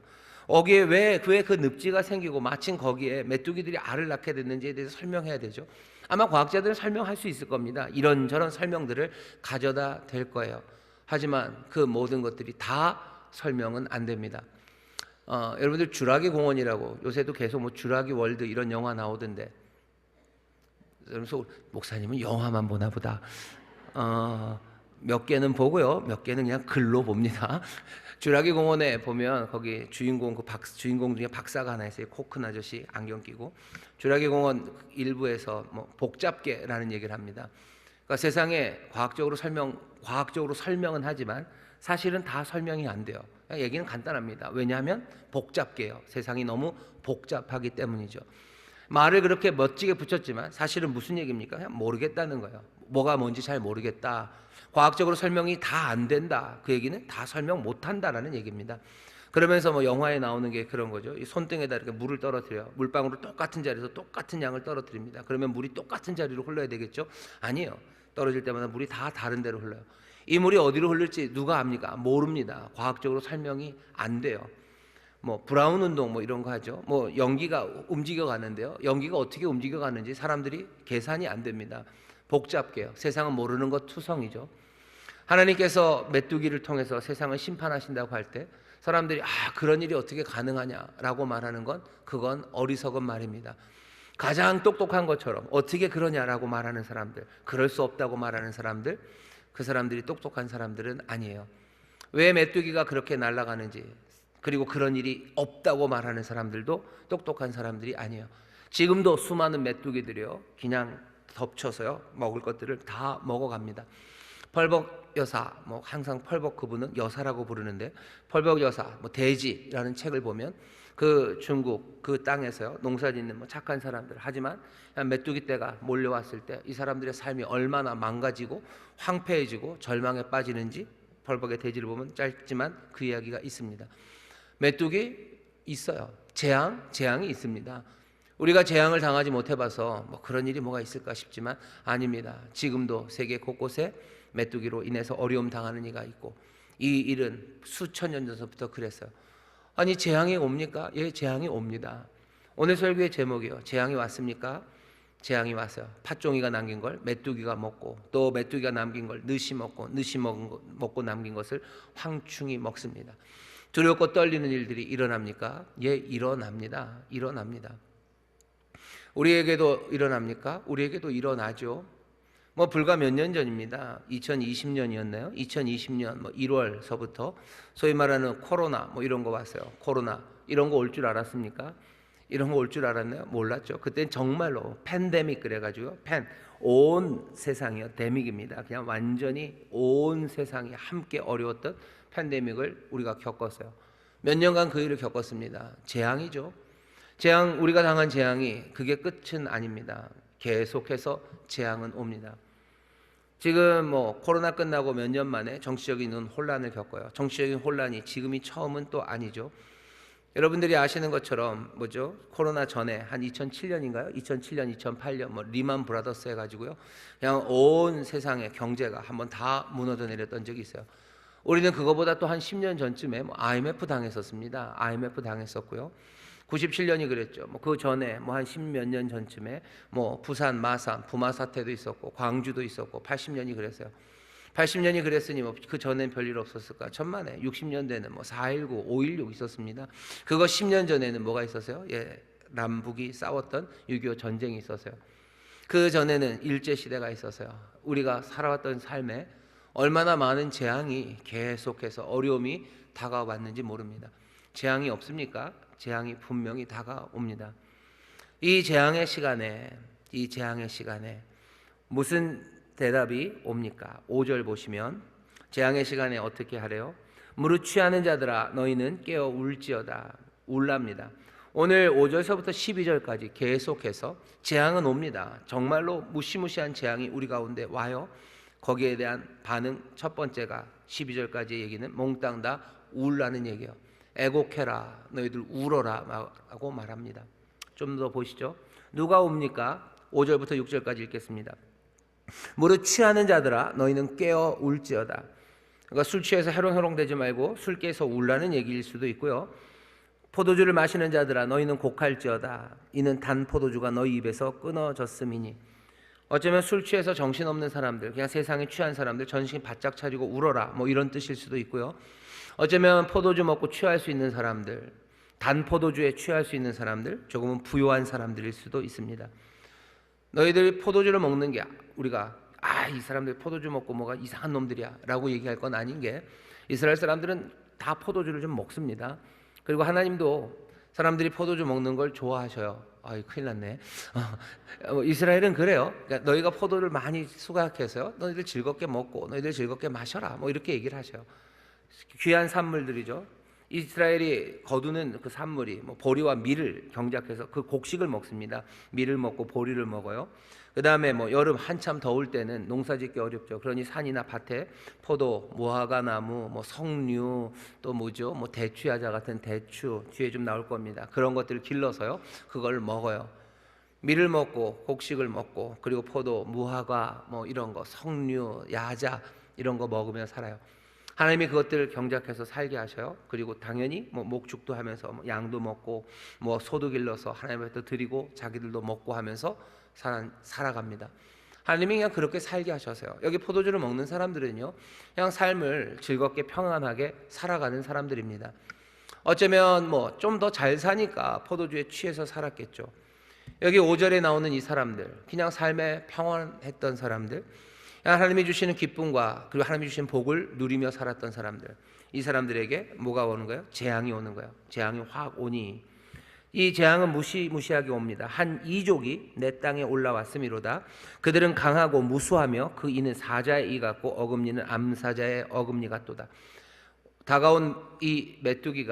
거기에 왜 그 늪지가 생기고 마침 거기에 메뚜기들이 알을 낳게 됐는지에 대해서 설명해야 되죠. 아마 과학자들은 설명할 수 있을 겁니다. 이런저런 설명들을 가져다 댈 거예요. 하지만 그 모든 것들이 다 설명은 안 됩니다. 여러분들 주라기 공원이라고, 요새도 계속 뭐 주라기 월드 이런 영화 나오던데, 그래서 목사님은 영화만 보나 보다. 몇 개는 보고요, 몇 개는 그냥 글로 봅니다. 주라기 공원에 보면 거기 주인공 주인공 중에 박사가 하나 있어요. 코 큰 아저씨, 안경 끼고. 주라기 공원 일부에서 뭐 복잡계라는 얘기를 합니다. 그러니까 세상에 과학적으로 설명은 하지만 사실은 다 설명이 안 돼요. 얘기는 간단합니다. 왜냐하면 복잡계예요. 세상이 너무 복잡하기 때문이죠. 말을 그렇게 멋지게 붙였지만 사실은 무슨 얘기입니까? 그냥 모르겠다는 거예요. 뭐가 뭔지 잘 모르겠다. 과학적으로 설명이 다 안 된다. 그 얘기는 다 설명 못 한다라는 얘기입니다. 그러면서 뭐 영화에 나오는 게 그런 거죠. 이 손등에다 이렇게 물을 떨어뜨려요. 물방울을 똑같은 자리에서 똑같은 양을 떨어뜨립니다. 그러면 물이 똑같은 자리로 흘러야 되겠죠? 아니에요. 떨어질 때마다 물이 다 다른 데로 흘러요. 이 물이 어디로 흐를지 누가 압니까? 모릅니다. 과학적으로 설명이 안 돼요. 뭐 브라운 운동 뭐 이런 거 하죠. 뭐 연기가 움직여 가는데요. 연기가 어떻게 움직여 가는지 사람들이 계산이 안 됩니다. 복잡게요. 세상은 모르는 것 투성이죠. 하나님께서 메뚜기를 통해서 세상을 심판하신다고 할 때 사람들이 그런 일이 어떻게 가능하냐라고 말하는 건 그건 어리석은 말입니다. 가장 똑똑한 것처럼 어떻게 그러냐라고 말하는 사람들, 그럴 수 없다고 말하는 사람들, 그 사람들이 똑똑한 사람들은 아니에요. 왜 메뚜기가 그렇게 날아가는지, 그리고 그런 일이 없다고 말하는 사람들도 똑똑한 사람들이 아니에요. 지금도 수많은 메뚜기들이요, 그냥 덮쳐서요 먹을 것들을 다 먹어갑니다. 펄벅 여사, 뭐 항상 펄벅 그분은 여사라고 부르는데, 펄벅 여사, 뭐 돼지라는 책을 보면 그 중국 그 땅에서요 농사짓는 뭐 착한 사람들, 하지만 메뚜기 떼가 몰려왔을 때 이 사람들의 삶이 얼마나 망가지고 황폐해지고 절망에 빠지는지 펄벅의 돼지를 보면 짧지만 그 이야기가 있습니다. 메뚜기 있어요. 재앙이 있습니다. 우리가 재앙을 당하지 못해봐서 뭐 그런 일이 뭐가 있을까 싶지만 아닙니다. 지금도 세계 곳곳에 메뚜기로 인해서 어려움 당하는 이가 있고, 이 일은 수천 년 전부터 그랬어요. 아니 재앙이 옵니까? 예, 재앙이 옵니다. 오늘 설교의 제목이요, 재앙이 왔습니까? 재앙이 왔어요. 팥종이가 남긴 걸 메뚜기가 먹고, 또 메뚜기가 남긴 걸 느시 먹고 남긴 것을 황충이 먹습니다. 두렵고 떨리는 일들이 일어납니까? 예, 일어납니다. 우리에게도 일어납니까? 우리에게도 일어나죠. 뭐 불과 몇 년 전입니다. 2020년이었나요? 2020년 뭐 1월서부터 소위 말하는 코로나 뭐 이런 거 왔어요. 코로나 이런 거 올 줄 알았습니까? 이런 거 올 줄 알았나요? 몰랐죠. 그때는 정말로 팬데믹 그래가지고요. 온 세상이요, 데믹입니다. 그냥 완전히 온 세상이 함께 어려웠던 팬데믹을 우리가 겪었어요. 몇 년간 그 일을 겪었습니다. 재앙이죠. 재앙, 우리가 당한 재앙이 그게 끝은 아닙니다. 계속해서 재앙은 옵니다. 지금 뭐 코로나 끝나고 몇 년 만에 정치적인 혼란을 겪어요. 정치적인 혼란이 지금이 처음은 또 아니죠. 여러분들이 아시는 것처럼 뭐죠? 코로나 전에 한 2007년인가요? 2007년, 2008년 뭐 리만 브라더스 해가지고요, 그냥 온 세상의 경제가 한번 다 무너져 내렸던 적이 있어요. 우리는 그거보다 또 한 10년 전쯤에 뭐 IMF 당했었습니다. IMF 당했었고요. 97년이 그랬죠. 뭐 그 전에 뭐 한 10몇 년 전쯤에 뭐 부산, 마산, 부마 사태도 있었고 광주도 있었고 80년이 그랬어요. 80년이 그랬으니 뭐 그 전엔 별일 없었을까? 천만에 60년대는 뭐 4.19, 5.16 있었습니다. 그거 10년 전에는 뭐가 있었어요? 예, 남북이 싸웠던 6.25 전쟁이 있었어요. 그 전에는 일제 시대가 있었어요. 우리가 살아왔던 삶에 얼마나 많은 재앙이 계속해서 어려움이 다가왔는지 모릅니다. 재앙이 없습니까? 재앙이 분명히 다가옵니다. 이 재앙의 시간에 무슨 대답이 옵니까? 5절 보시면 재앙의 시간에 어떻게 하래요? 무릇 취하는 자들아 너희는 깨어 울지어다. 울랍니다. 오늘 5절서부터 12절까지 계속해서 재앙은 옵니다. 정말로 무시무시한 재앙이 우리 가운데 와요. 거기에 대한 반응 첫 번째가 12절까지 얘기는 몽땅 다 울라는 얘기예요. 애곡해라, 너희들 울어라 라고 말합니다. 좀 더 보시죠. 누가 옵니까? 5절부터 6절까지 읽겠습니다. 무릇 취하는 자들아 너희는 깨어 울지어다. 그러니까 술 취해서 해롱해롱대지 말고 술 깨서 울라는 얘기일 수도 있고요. 포도주를 마시는 자들아 너희는 곡할지어다. 이는 단 포도주가 너희 입에서 끊어졌음이니. 어쩌면 술 취해서 정신없는 사람들, 그냥 세상에 취한 사람들 정신 바짝 차리고 울어라 뭐 이런 뜻일 수도 있고요. 어쩌면 포도주 먹고 취할 수 있는 사람들, 단 포도주에 취할 수 있는 사람들, 조금은 부요한 사람들일 수도 있습니다. 너희들이 포도주를 먹는 게 우리가 이 사람들 포도주 먹고 뭐가 이상한 놈들이야 라고 얘기할 건 아닌 게, 이스라엘 사람들은 다 포도주를 좀 먹습니다. 그리고 하나님도 사람들이 포도주 먹는 걸 좋아하셔요. 큰일 났네. 이스라엘은 그래요. 그러니까 너희가 포도를 많이 수확해서요, 너희들 즐겁게 먹고 너희들 즐겁게 마셔라 뭐 이렇게 얘기를 하셔요. 귀한 산물들이죠. 이스라엘이 거두는 그 산물이 뭐 보리와 밀을 경작해서 그 곡식을 먹습니다. 밀을 먹고 보리를 먹어요. 그 다음에 뭐 여름 한참 더울 때는 농사짓기 어렵죠. 그러니 산이나 밭에 포도, 무화과 나무, 뭐 석류, 또 뭐죠, 뭐 대추야자 같은 대추 뒤에 좀 나올 겁니다. 그런 것들을 길러서요, 그걸 먹어요. 밀을 먹고 곡식을 먹고 그리고 포도, 무화과 뭐 이런 거, 석류, 야자 이런 거 먹으며 살아요. 하나님이 그것들을 경작해서 살게 하셔요. 그리고 당연히 뭐 목축도 하면서 뭐 양도 먹고 뭐 소도 길러서 하나님한테 드리고 자기들도 먹고 하면서 살아갑니다. 하나님이 그냥 그렇게 살게 하셔서요. 여기 포도주를 먹는 사람들은요, 그냥 삶을 즐겁게 평안하게 살아가는 사람들입니다. 어쩌면 뭐 좀 더 잘 사니까 포도주에 취해서 살았겠죠. 여기 5절에 나오는 이 사람들, 그냥 삶에 평안했던 사람들, 하나님이 주시는 기쁨과 그리고 하나님이 주시는 복을 누리며 살았던 사람들, 이 사람들에게 뭐가 오는 거예요? 재앙이 오는 거예요. 재앙이 확 오니 이 재앙은 무시무시하게 옵니다. 한 이족이 내 땅에 올라왔음이로다. 그들은 강하고 무수하며 그 이는 사자의 이 같고 어금니는 암사자의 어금니 같도다. 다가온 이 메뚜기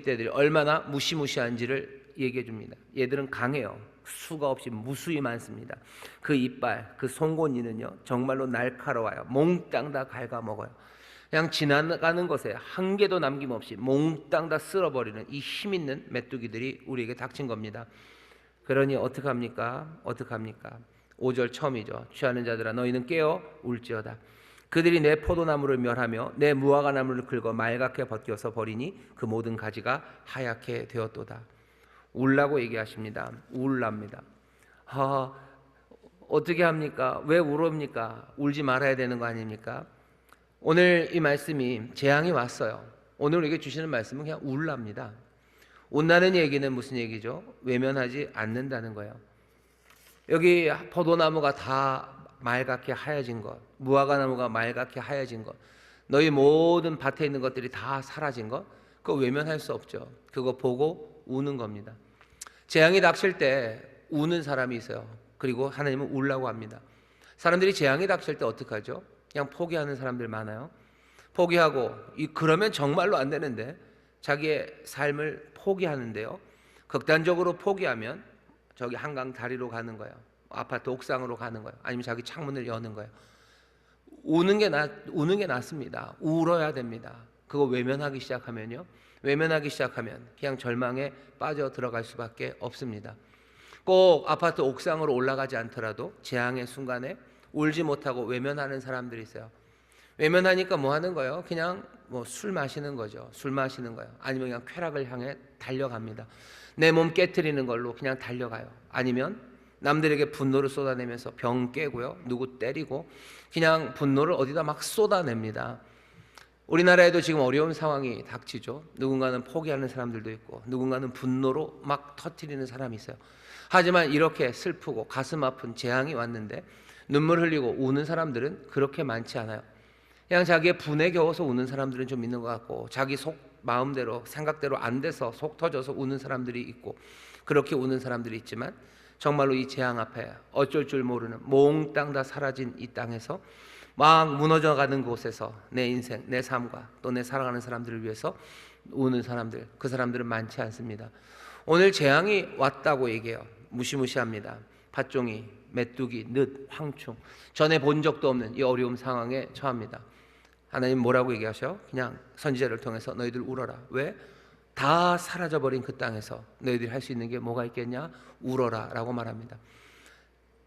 떼들이 얼마나 무시무시한지를 얘기해 줍니다. 얘들은 강해요. 수가 없이 무수히 많습니다. 그 이빨, 그 송곳니는요 정말로 날카로워요. 몽땅 다 갉아먹어요. 그냥 지나가는 것에 한 개도 남김없이 몽땅 다 쓸어버리는 이 힘 있는 메뚜기들이 우리에게 닥친 겁니다. 그러니 어떡합니까? 5절 처음이죠. 취하는 자들아 너희는 깨어 울지어다. 그들이 내 포도나무를 멸하며 내 무화과 나무를 긁어 말갛게 벗겨서 버리니 그 모든 가지가 하얗게 되었도다. 울라고 얘기하십니다. 울랍니다. 어떻게 합니까? 왜 울옵니까? 울지 말아야 되는 거 아닙니까? 오늘 이 말씀이 재앙이 왔어요. 오늘 우리에게 주시는 말씀은 그냥 울랍니다. 온다는 얘기는 무슨 얘기죠? 외면하지 않는다는 거예요. 여기 포도나무가 다 말갛게 하얘진 것, 무화과나무가 말갛게 하얘진 것, 너희 모든 밭에 있는 것들이 다 사라진 것, 그거 외면할 수 없죠. 그거 보고 우는 겁니다. 재앙이 닥칠 때 우는 사람이 있어요. 그리고 하나님은 울라고 합니다. 사람들이 재앙이 닥칠 때 어떡하죠? 그냥 포기하는 사람들 많아요. 포기하고 그러면 정말로 안 되는데 자기의 삶을 포기하는데요. 극단적으로 포기하면 저기 한강 다리로 가는 거예요. 아파트 옥상으로 가는 거예요. 아니면 자기 창문을 여는 거예요. 우는 게 낫습니다. 울어야 됩니다. 그거 외면하기 시작하면 그냥 절망에 빠져 들어갈 수밖에 없습니다. 꼭 아파트 옥상으로 올라가지 않더라도 재앙의 순간에 울지 못하고 외면하는 사람들이 있어요. 외면하니까 뭐 하는 거예요? 그냥 뭐 술 마시는 거죠. 아니면 그냥 쾌락을 향해 달려갑니다. 내 몸 깨트리는 걸로 그냥 달려가요. 아니면 남들에게 분노를 쏟아내면서 병 깨고요, 누구 때리고 그냥 분노를 어디다 막 쏟아냅니다. 우리나라에도 지금 어려운 상황이 닥치죠. 누군가는 포기하는 사람들도 있고 누군가는 분노로 막 터뜨리는 사람이 있어요. 하지만 이렇게 슬프고 가슴 아픈 재앙이 왔는데 눈물 흘리고 우는 사람들은 그렇게 많지 않아요. 그냥 자기의 분에 겨워서 우는 사람들은 좀 있는 것 같고, 자기 속 마음대로 생각대로 안 돼서 속 터져서 우는 사람들이 있고, 그렇게 우는 사람들이 있지만 정말로 이 재앙 앞에 어쩔 줄 모르는 몽땅 다 사라진 이 땅에서 막 무너져가는 곳에서 내 인생, 내 삶과 또 내 사랑하는 사람들을 위해서 우는 사람들, 그 사람들은 많지 않습니다. 오늘 재앙이 왔다고 얘기해요. 무시무시합니다. 팥종이, 메뚜기, 늪, 황충, 전에 본 적도 없는 이 어려운 상황에 처합니다. 하나님 뭐라고 얘기하셔? 그냥 선지자를 통해서 너희들 울어라. 왜? 다 사라져버린 그 땅에서 너희들이 할 수 있는 게 뭐가 있겠냐? 울어라 라고 말합니다.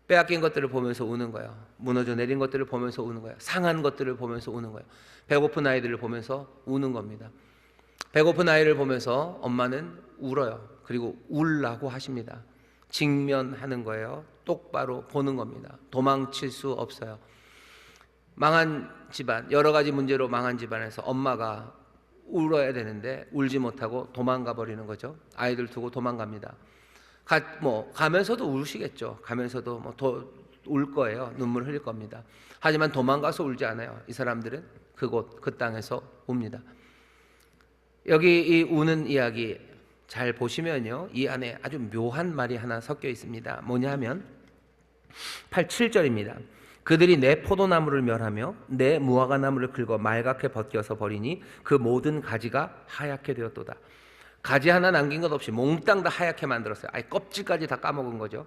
빼앗긴 것들을 보면서 우는 거예요. 무너져 내린 것들을 보면서 우는 거예요. 상한 것들을 보면서 우는 거예요. 배고픈 아이들을 보면서 우는 겁니다. 배고픈 아이를 보면서 엄마는 울어요. 그리고 울라고 하십니다. 직면하는 거예요. 똑바로 보는 겁니다. 도망칠 수 없어요. 망한 집안, 여러 가지 문제로 망한 집안에서 엄마가 울어야 되는데 울지 못하고 도망가 버리는 거죠. 아이들 두고 도망갑니다. 가면서도 우시겠죠. 가면서도 울 거예요. 눈물 흘릴 겁니다. 하지만 도망가서 울지 않아요. 이 사람들은 그 땅에서 웁니다. 여기 이 우는 이야기 잘 보시면요, 이 안에 아주 묘한 말이 하나 섞여 있습니다. 뭐냐 하면 7절입니다. 그들이 내 포도나무를 멸하며 내 무화과 나무를 긁어 말갛게 벗겨서 버리니 그 모든 가지가 하얗게 되었도다. 가지 하나 남긴 것 없이 몽땅 다 하얗게 만들었어요. 아예 껍질까지 다 까먹은 거죠.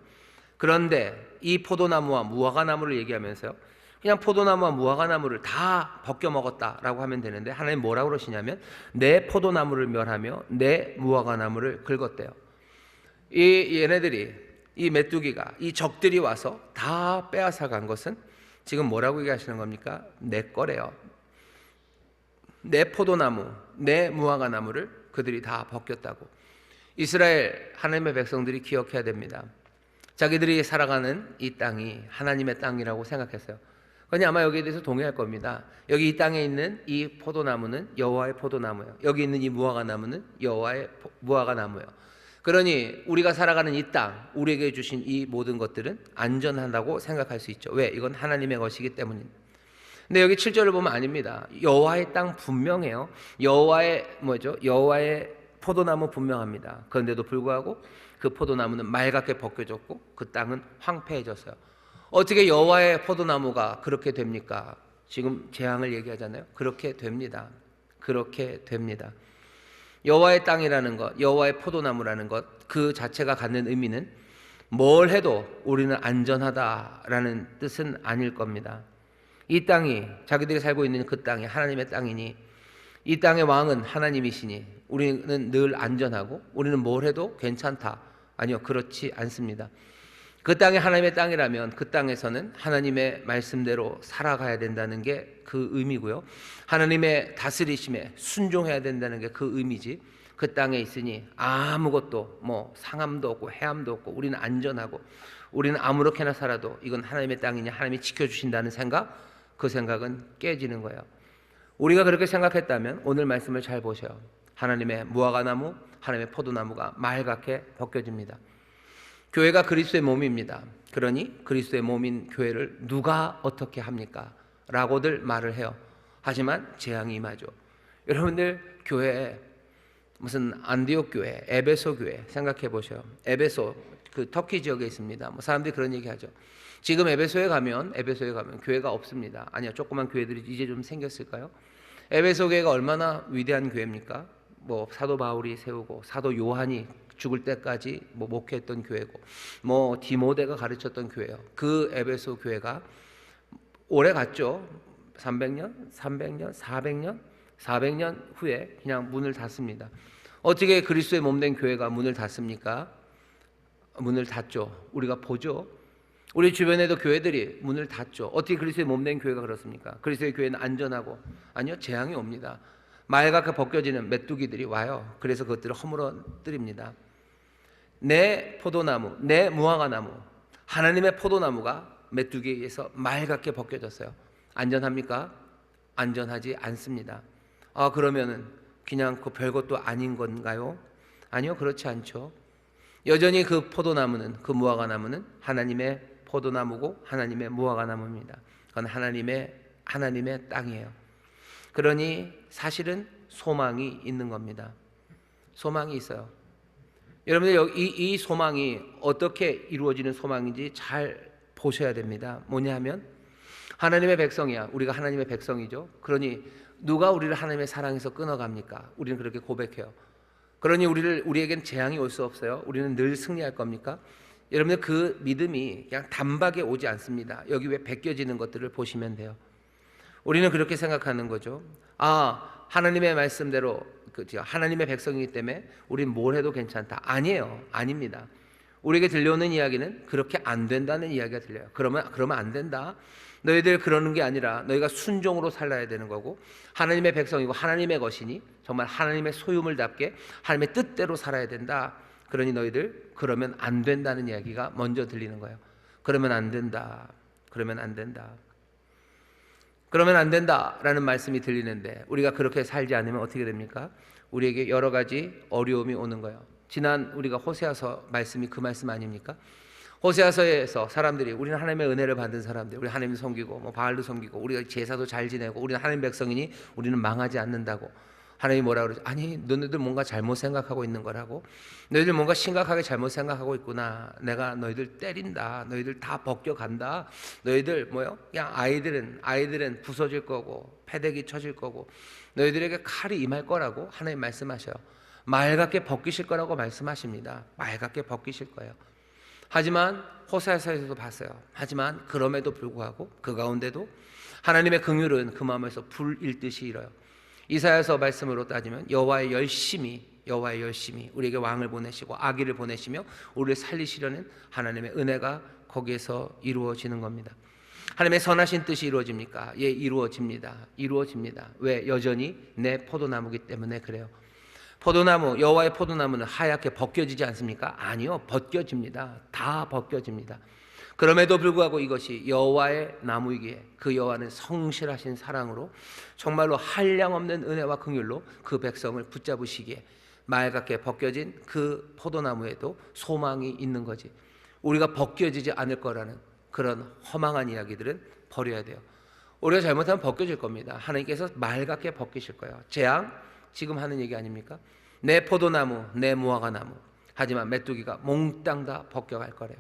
그런데 이 포도나무와 무화과 나무를 얘기하면서요, 그냥 포도나무와 무화과 나무를 다 벗겨 먹었다라고 하면 되는데 하나님 뭐라고 그러시냐면 내 포도나무를 멸하며 내 무화과 나무를 긁었대요. 이 얘네들이, 이 메뚜기가, 이 적들이 와서 다 빼앗아 간 것은 지금 뭐라고 얘기하시는 겁니까? 내 거래요. 내 포도나무, 내 무화과 나무를 그들이 다 벗겼다고. 이스라엘 하나님의 백성들이 기억해야 됩니다. 자기들이 살아가는 이 땅이 하나님의 땅이라고 생각했어요. 그러니 아마 여기에 대해서 동의할 겁니다. 여기 이 땅에 있는 이 포도나무는 여호와의 포도나무예요. 여기 있는 이 무화과 나무는 여호와의 무화과 나무예요. 그러니 우리가 살아가는 이 땅, 우리에게 주신 이 모든 것들은 안전하다고 생각할 수 있죠. 왜? 이건 하나님의 것이기 때문입니다. 근데 여기 7절을 보면 아닙니다. 여호와의 땅 분명해요. 여호와의 뭐죠? 여호와의 포도나무 분명합니다. 그런데도 불구하고 그 포도나무는 말갛게 벗겨졌고 그 땅은 황폐해졌어요. 어떻게 여호와의 포도나무가 그렇게 됩니까? 지금 재앙을 얘기하잖아요. 그렇게 됩니다. 그렇게 됩니다. 여호와의 땅이라는 것, 여호와의 포도나무라는 것, 그 자체가 갖는 의미는 뭘 해도 우리는 안전하다라는 뜻은 아닐 겁니다. 이 땅이, 자기들이 살고 있는 그 땅이 하나님의 땅이니, 이 땅의 왕은 하나님이시니 우리는 늘 안전하고 우리는 뭘 해도 괜찮다. 아니요, 그렇지 않습니다. 그 땅이 하나님의 땅이라면 그 땅에서는 하나님의 말씀대로 살아가야 된다는 게 그 의미고요. 하나님의 다스리심에 순종해야 된다는 게 그 의미지. 그 땅에 있으니 아무것도 뭐 상함도 없고 해함도 없고 우리는 안전하고 우리는 아무렇게나 살아도 이건 하나님의 땅이냐, 하나님이 지켜주신다는 생각, 그 생각은 깨지는 거예요. 우리가 그렇게 생각했다면 오늘 말씀을 잘 보셔요. 하나님의 무화과나무, 하나님의 포도나무가 말갛게 벗겨집니다. 교회가 그리스도의 몸입니다. 그러니 그리스도의 몸인 교회를 누가 어떻게 합니까? 라고들 말을 해요. 하지만 재앙이 임하죠. 여러분들 교회에 무슨 안디옥 교회, 에베소 교회 생각해 보셔요. 에베소 그 터키 지역에 있습니다. 뭐 사람들이 그런 얘기하죠. 지금 에베소에 가면 교회가 없습니다. 아니요, 조그만 교회들이 이제 좀 생겼을까요? 에베소 교회가 얼마나 위대한 교회입니까? 뭐 사도 바울이 세우고 사도 요한이 죽을 때까지 뭐 목회했던 교회고, 뭐 디모데가 가르쳤던 교회요. 그 에베소 교회가 오래 갔죠. 300년, 400년 후에 그냥 문을 닫습니다. 어떻게 그리스도의 몸된 교회가 문을 닫습니까? 문을 닫죠. 우리가 보죠. 우리 주변에도 교회들이 문을 닫죠. 어떻게 그리스도의 몸된 교회가 그렇습니까? 그리스도의 교회는 안전하고, 아니요, 재앙이 옵니다. 말갛게 벗겨지는 메뚜기들이 와요. 그래서 그것들을 허물어뜨립니다. 내 포도나무, 내 무화과나무, 하나님의 포도나무가 메뚜기에 의해서 말갛게 벗겨졌어요. 안전합니까? 안전하지 않습니다. 그러면은 그냥 그 별것도 아닌 건가요? 아니요, 그렇지 않죠. 여전히 그 포도나무는, 그 무화과나무는 하나님의 포도나무고 하나님의 무화과나무입니다. 그건 하나님의 땅이에요. 그러니 사실은 소망이 있는 겁니다. 소망이 있어요. 여러분들 이 소망이 어떻게 이루어지는 소망인지 잘 보셔야 됩니다. 뭐냐 하면 하나님의 백성이야. 우리가 하나님의 백성이죠. 그러니 누가 우리를 하나님의 사랑에서 끊어갑니까? 우리는 그렇게 고백해요. 그러니 우리에겐 재앙이 올 수 없어요. 우리는 늘 승리할 겁니까? 여러분들 그 믿음이 그냥 단박에 오지 않습니다. 여기 왜 벗겨지는 것들을 보시면 돼요. 우리는 그렇게 생각하는 거죠. 하나님의 말씀대로 하나님의 백성이기 때문에 우리는 뭘 해도 괜찮다. 아니에요. 아닙니다. 우리에게 들려오는 이야기는 그렇게 안 된다는 이야기가 들려요. 그러면 안 된다. 너희들 그러는 게 아니라 너희가 순종으로 살아야 되는 거고, 하나님의 백성이고 하나님의 것이니 정말 하나님의 소유물답게 하나님의 뜻대로 살아야 된다. 그러니 너희들 그러면 안 된다는 이야기가 먼저 들리는 거예요. 그러면 안 된다. 그러면 안 된다. 그러면 안 된다라는 말씀이 들리는데 우리가 그렇게 살지 않으면 어떻게 됩니까? 우리에게 여러 가지 어려움이 오는 거예요. 지난 우리가 호세아서 말씀이 그 말씀 아닙니까? 호세아서에서 사람들이 우리는 하나님의 은혜를 받은 사람들, 우리 하나님 섬기고 뭐 바알도 섬기고 우리가 제사도 잘 지내고 우리는 하나님 백성이니 우리는 망하지 않는다고. 하나님이 뭐라 그러죠? 아니, 너희들 뭔가 잘못 생각하고 있는 거라고. 너희들 뭔가 심각하게 잘못 생각하고 있구나. 내가 너희들 때린다. 너희들 다 벗겨간다. 너희들 뭐요? 그냥 아이들은 부서질 거고 패대기 쳐질 거고 너희들에게 칼이 임할 거라고 하나님 말씀하셔요. 맑게 벗기실 거라고 말씀하십니다. 맑게 벗기실 거예요. 하지만 호세아서에서도 봤어요. 하지만 그럼에도 불구하고 그 가운데도 하나님의 긍휼은 그 마음에서 불 일듯이 일어요. 이사야서 말씀으로 따지면 여호와의 열심히 우리에게 왕을 보내시고 아기를 보내시며 우리를 살리시려는 하나님의 은혜가 거기에서 이루어지는 겁니다. 하나님의 선하신 뜻이 이루어집니까? 예, 이루어집니다. 왜? 여전히 내 포도나무기 때문에 그래요. 포도나무, 여호와의 포도나무는 하얗게 벗겨지지 않습니까? 아니요, 벗겨집니다. 다 벗겨집니다. 그럼에도 불구하고 이것이 여호와의 나무이기에 그 여호와는 성실하신 사랑으로 정말로 한량없는 은혜와 긍휼로 그 백성을 붙잡으시기에 맑게 벗겨진 그 포도나무에도 소망이 있는 거지. 우리가 벗겨지지 않을 거라는 그런 허망한 이야기들은 버려야 돼요. 우리가 잘못하면 벗겨질 겁니다. 하나님께서 맑게 벗기실 거예요. 재앙, 지금 하는 얘기 아닙니까? 내 포도나무, 내 무화과나무. 하지만 메뚜기가 몽땅 다 벗겨갈 거래요.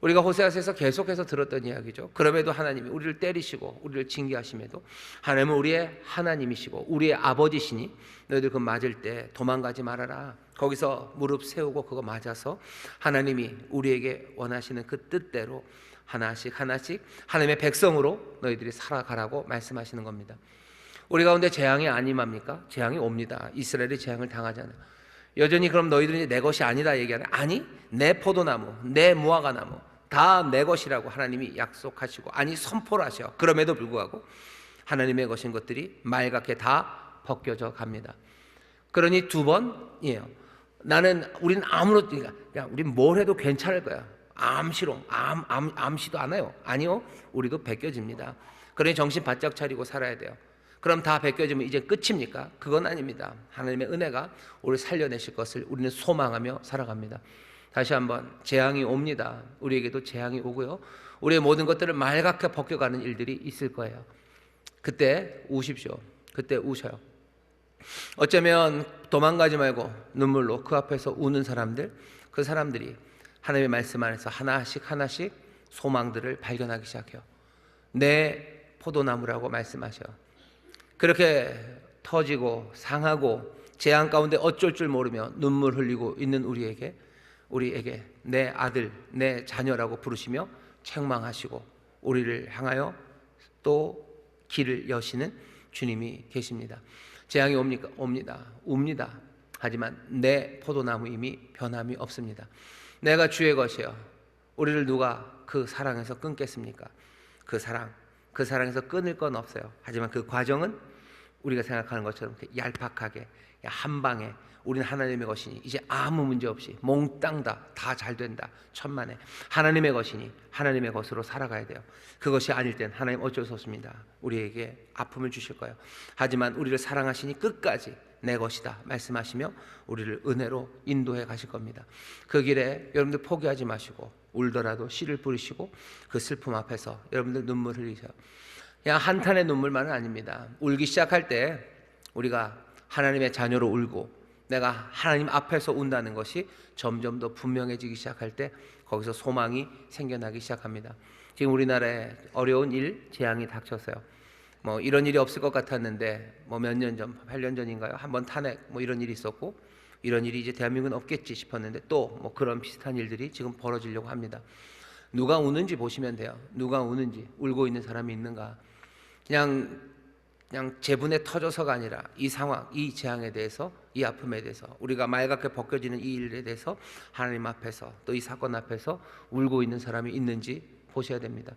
우리가 호세아서에서 계속해서 들었던 이야기죠. 그럼에도 하나님이 우리를 때리시고 우리를 징계하심에도 하나님은 우리의 하나님이시고 우리의 아버지시니 너희들 그 맞을 때 도망가지 말아라. 거기서 무릎 세우고 그거 맞아서 하나님이 우리에게 원하시는 그 뜻대로 하나씩 하나님의 백성으로 너희들이 살아가라고 말씀하시는 겁니다. 우리 가운데 재앙이 안 임합니까? 재앙이 옵니다. 이스라엘이 재앙을 당하잖아요. 여전히 그럼 너희들이 내 것이 아니다 얘기하네. 아니, 내 포도나무, 내 무화과나무 다 내 것이라고 하나님이 약속하시고 아니 선포를 하셔. 그럼에도 불구하고 하나님의 것인 것들이 맑게 다 벗겨져 갑니다. 그러니 두 번이에요. 우리는 그냥 우린 뭘 해도 괜찮을 거야. 암시도 않아요. 아니요, 우리도 벗겨집니다. 그러니 정신 바짝 차리고 살아야 돼요. 그럼 다 벗겨지면 이제 끝입니까? 그건 아닙니다. 하나님의 은혜가 우리를 살려내실 것을 우리는 소망하며 살아갑니다. 다시 한번 재앙이 옵니다. 우리에게도 재앙이 오고요. 우리의 모든 것들을 맑게 벗겨가는 일들이 있을 거예요. 그때 우십시오. 그때 우셔요. 어쩌면 도망가지 말고 눈물로 그 앞에서 우는 사람들, 그 사람들이 하나님의 말씀 안에서 하나씩 소망들을 발견하기 시작해요. 내 포도나무라고 말씀하셔요. 그렇게 터지고 상하고 재앙 가운데 어쩔 줄 모르며 눈물 흘리고 있는 우리에게 내 아들, 내 자녀라고 부르시며 책망하시고 우리를 향하여 또 길을 여시는 주님이 계십니다. 재앙이 옵니다. 하지만 내 포도나무임이 변함이 없습니다. 내가 주의 것이요. 우리를 누가 그 사랑에서 끊겠습니까? 그 사랑에서 끊을 건 없어요. 하지만 그 과정은 우리가 생각하는 것처럼 얄팍하게 한 방에 우리는 하나님의 것이니 이제 아무 문제 없이 몽땅 다 잘 된다. 천만에 하나님의 것이니 하나님의 것으로 살아가야 돼요. 그것이 아닐 땐 하나님 어쩔 수 없습니다. 우리에게 아픔을 주실 거예요. 하지만 우리를 사랑하시니 끝까지 내 것이다 말씀하시며 우리를 은혜로 인도해 가실 겁니다. 그 길에 여러분들 포기하지 마시고 울더라도 씨를 뿌리시고 그 슬픔 앞에서 여러분들 눈물 흘리세요. 그냥 한탄의 눈물만은 아닙니다. 울기 시작할 때 우리가 하나님의 자녀로 울고 내가 하나님 앞에서 운다는 것이 점점 더 분명해지기 시작할 때 거기서 소망이 생겨나기 시작합니다. 지금 우리나라에 어려운 재앙이 닥쳤어요. 이런 일이 없을 것 같았는데 몇 년 전, 8년 전인가요? 한번 탄핵 이런 일이 있었고 이런 일이 이제 대한민국은 없겠지 싶었는데 또 그런 비슷한 일들이 지금 벌어지려고 합니다. 누가 우는지 보시면 돼요. 누가 우는지, 울고 있는 사람이 있는가? 그냥 재분에 터져서가 아니라 이 상황, 이 재앙에 대해서, 이 아픔에 대해서 우리가 맑게 벗겨지는 이 일에 대해서 하나님 앞에서 또 이 사건 앞에서 울고 있는 사람이 있는지 보셔야 됩니다.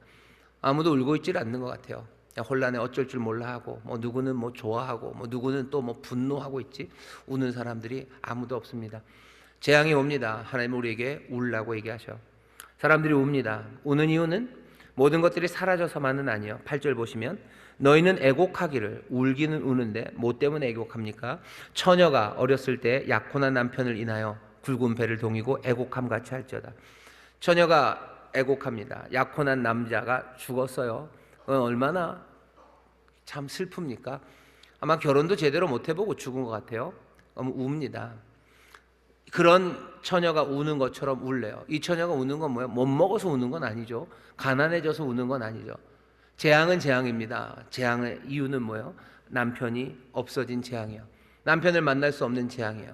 아무도 울고 있질 않는 것 같아요. 혼란에 어쩔 줄 몰라 하고 누구는 좋아하고 누구는 또 분노하고 있지. 우는 사람들이 아무도 없습니다. 재앙이 옵니다. 하나님 우리에게 울라고 얘기하셔. 사람들이 웁니다. 우는 이유는 모든 것들이 사라져서만은 아니요. 8절 보시면 너희는 애곡하기를 울기는 우는데 뭐 때문에 애곡합니까? 처녀가 어렸을 때 약혼한 남편을 인하여 굵은 배를 동이고 애곡함 같이 할지어다. 처녀가 애곡합니다. 약혼한 남자가 죽었어요. 얼마나 참 슬픕니까? 아마 결혼도 제대로 못 해보고 죽은 것 같아요. 너무 웁니다. 그런 처녀가 우는 것처럼 울래요. 이 처녀가 우는 건 뭐예요? 못 먹어서 우는 건 아니죠. 가난해져서 우는 건 아니죠. 재앙은 재앙입니다. 재앙의 이유는 뭐예요? 남편이 없어진 재앙이에요. 남편을 만날 수 없는 재앙이에요.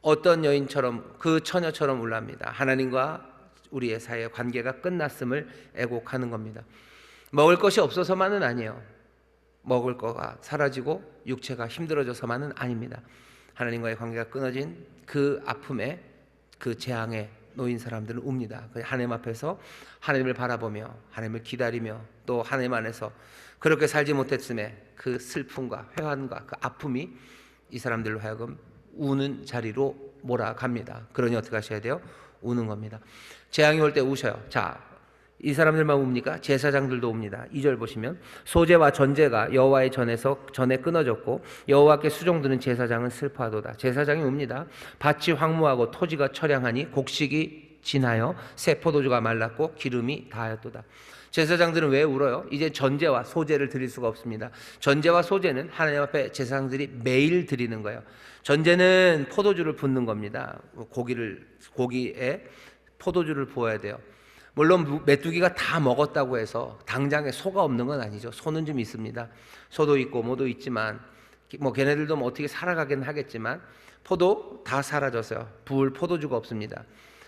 어떤 여인처럼, 그 처녀처럼 울랍니다. 하나님과 우리의 사이의 관계가 끝났음을 애곡하는 겁니다. 먹을 것이 없어서만은 아니에요. 먹을 거가 사라지고 육체가 힘들어져서만은 아닙니다. 하나님과의 관계가 끊어진 그 아픔에, 그 재앙에 놓인 사람들은 웁니다. 하나님 앞에서 하나님을 바라보며 하나님을 기다리며 또 하나님 안에서 그렇게 살지 못했음에 그 슬픔과 회한과 그 아픔이 이 사람들로 하여금 우는 자리로 몰아갑니다. 그러니 어떻게 하셔야 돼요? 우는 겁니다. 재앙이 올 때 우셔요. 자, 이 사람들만 웁니까? 제사장들도 웁니다. 2절 보시면 소제와 전제가 여호와의 전에 끊어졌고 여호와께 수종드는 제사장은 슬퍼하도다. 제사장이 웁니다. 밭이 황무하고 토지가 처량하니 곡식이 지나여 새 포도주가 말랐고 기름이 다하였도다. 제사장들은 왜 울어요? 이제 전제와 소제를 드릴 수가 없습니다. 전제와 소제는 하나님 앞에 제사장들이 매일 드리는 거예요. 전제는 포도주를 붓는 겁니다. 고기에 포도주를 부어야 돼요. 물론 메뚜기가 다 먹었다고 해서 당장에 소가 없는 건 아니죠. 소는 좀 있습니다. 소도 있고 모도 있지만 뭐 걔네들도 뭐 어떻게 살아가긴 하겠지만 포도 다 사라졌어요. 부을 포도주가 없습니다.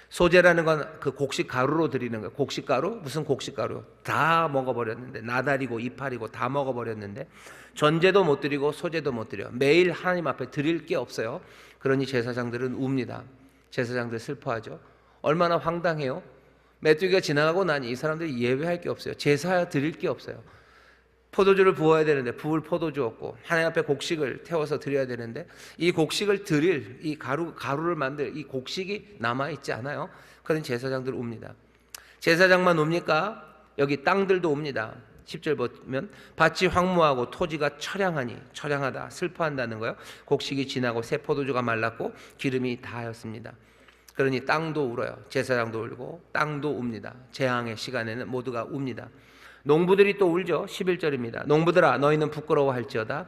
소제라는 건 그 곡식 가루로 드리는 거예요. 곡식 가루? 무슨 곡식 가루? 다 먹어버렸는데, 나달이고 이파리고 다 먹어버렸는데 전제도 못 드리고 소제도 못 드려요. 매일 하나님 앞에 드릴 게 없어요. 그러니 제사장들은 웁니다. 제사장들 슬퍼하죠. 얼마나 황당해요. 메뚜기가 지나가고 나니 이 사람들이 예외할 게 없어요. 제사 드릴 게 없어요. 포도주를 부어야 되는데 부을 포도주 없고 하나님 앞에 곡식을 태워서 드려야 되는데 이 곡식을 드릴 이 가루를 만들 이 곡식이 남아있지 않아요. 그런 제사장들 옵니다. 제사장만 옵니까? 여기 땅들도 옵니다. 10절 보면 밭이 황무하고 토지가 처량하다 슬퍼한다는 거예요. 곡식이 지나고 새 포도주가 말랐고 기름이 다하였습니다. 그러니 땅도 울어요. 제사장도 울고 땅도 웁니다. 재앙의 시간에는 모두가 웁니다. 농부들이 또 울죠. 11절입니다. 농부들아 너희는 부끄러워할지어다.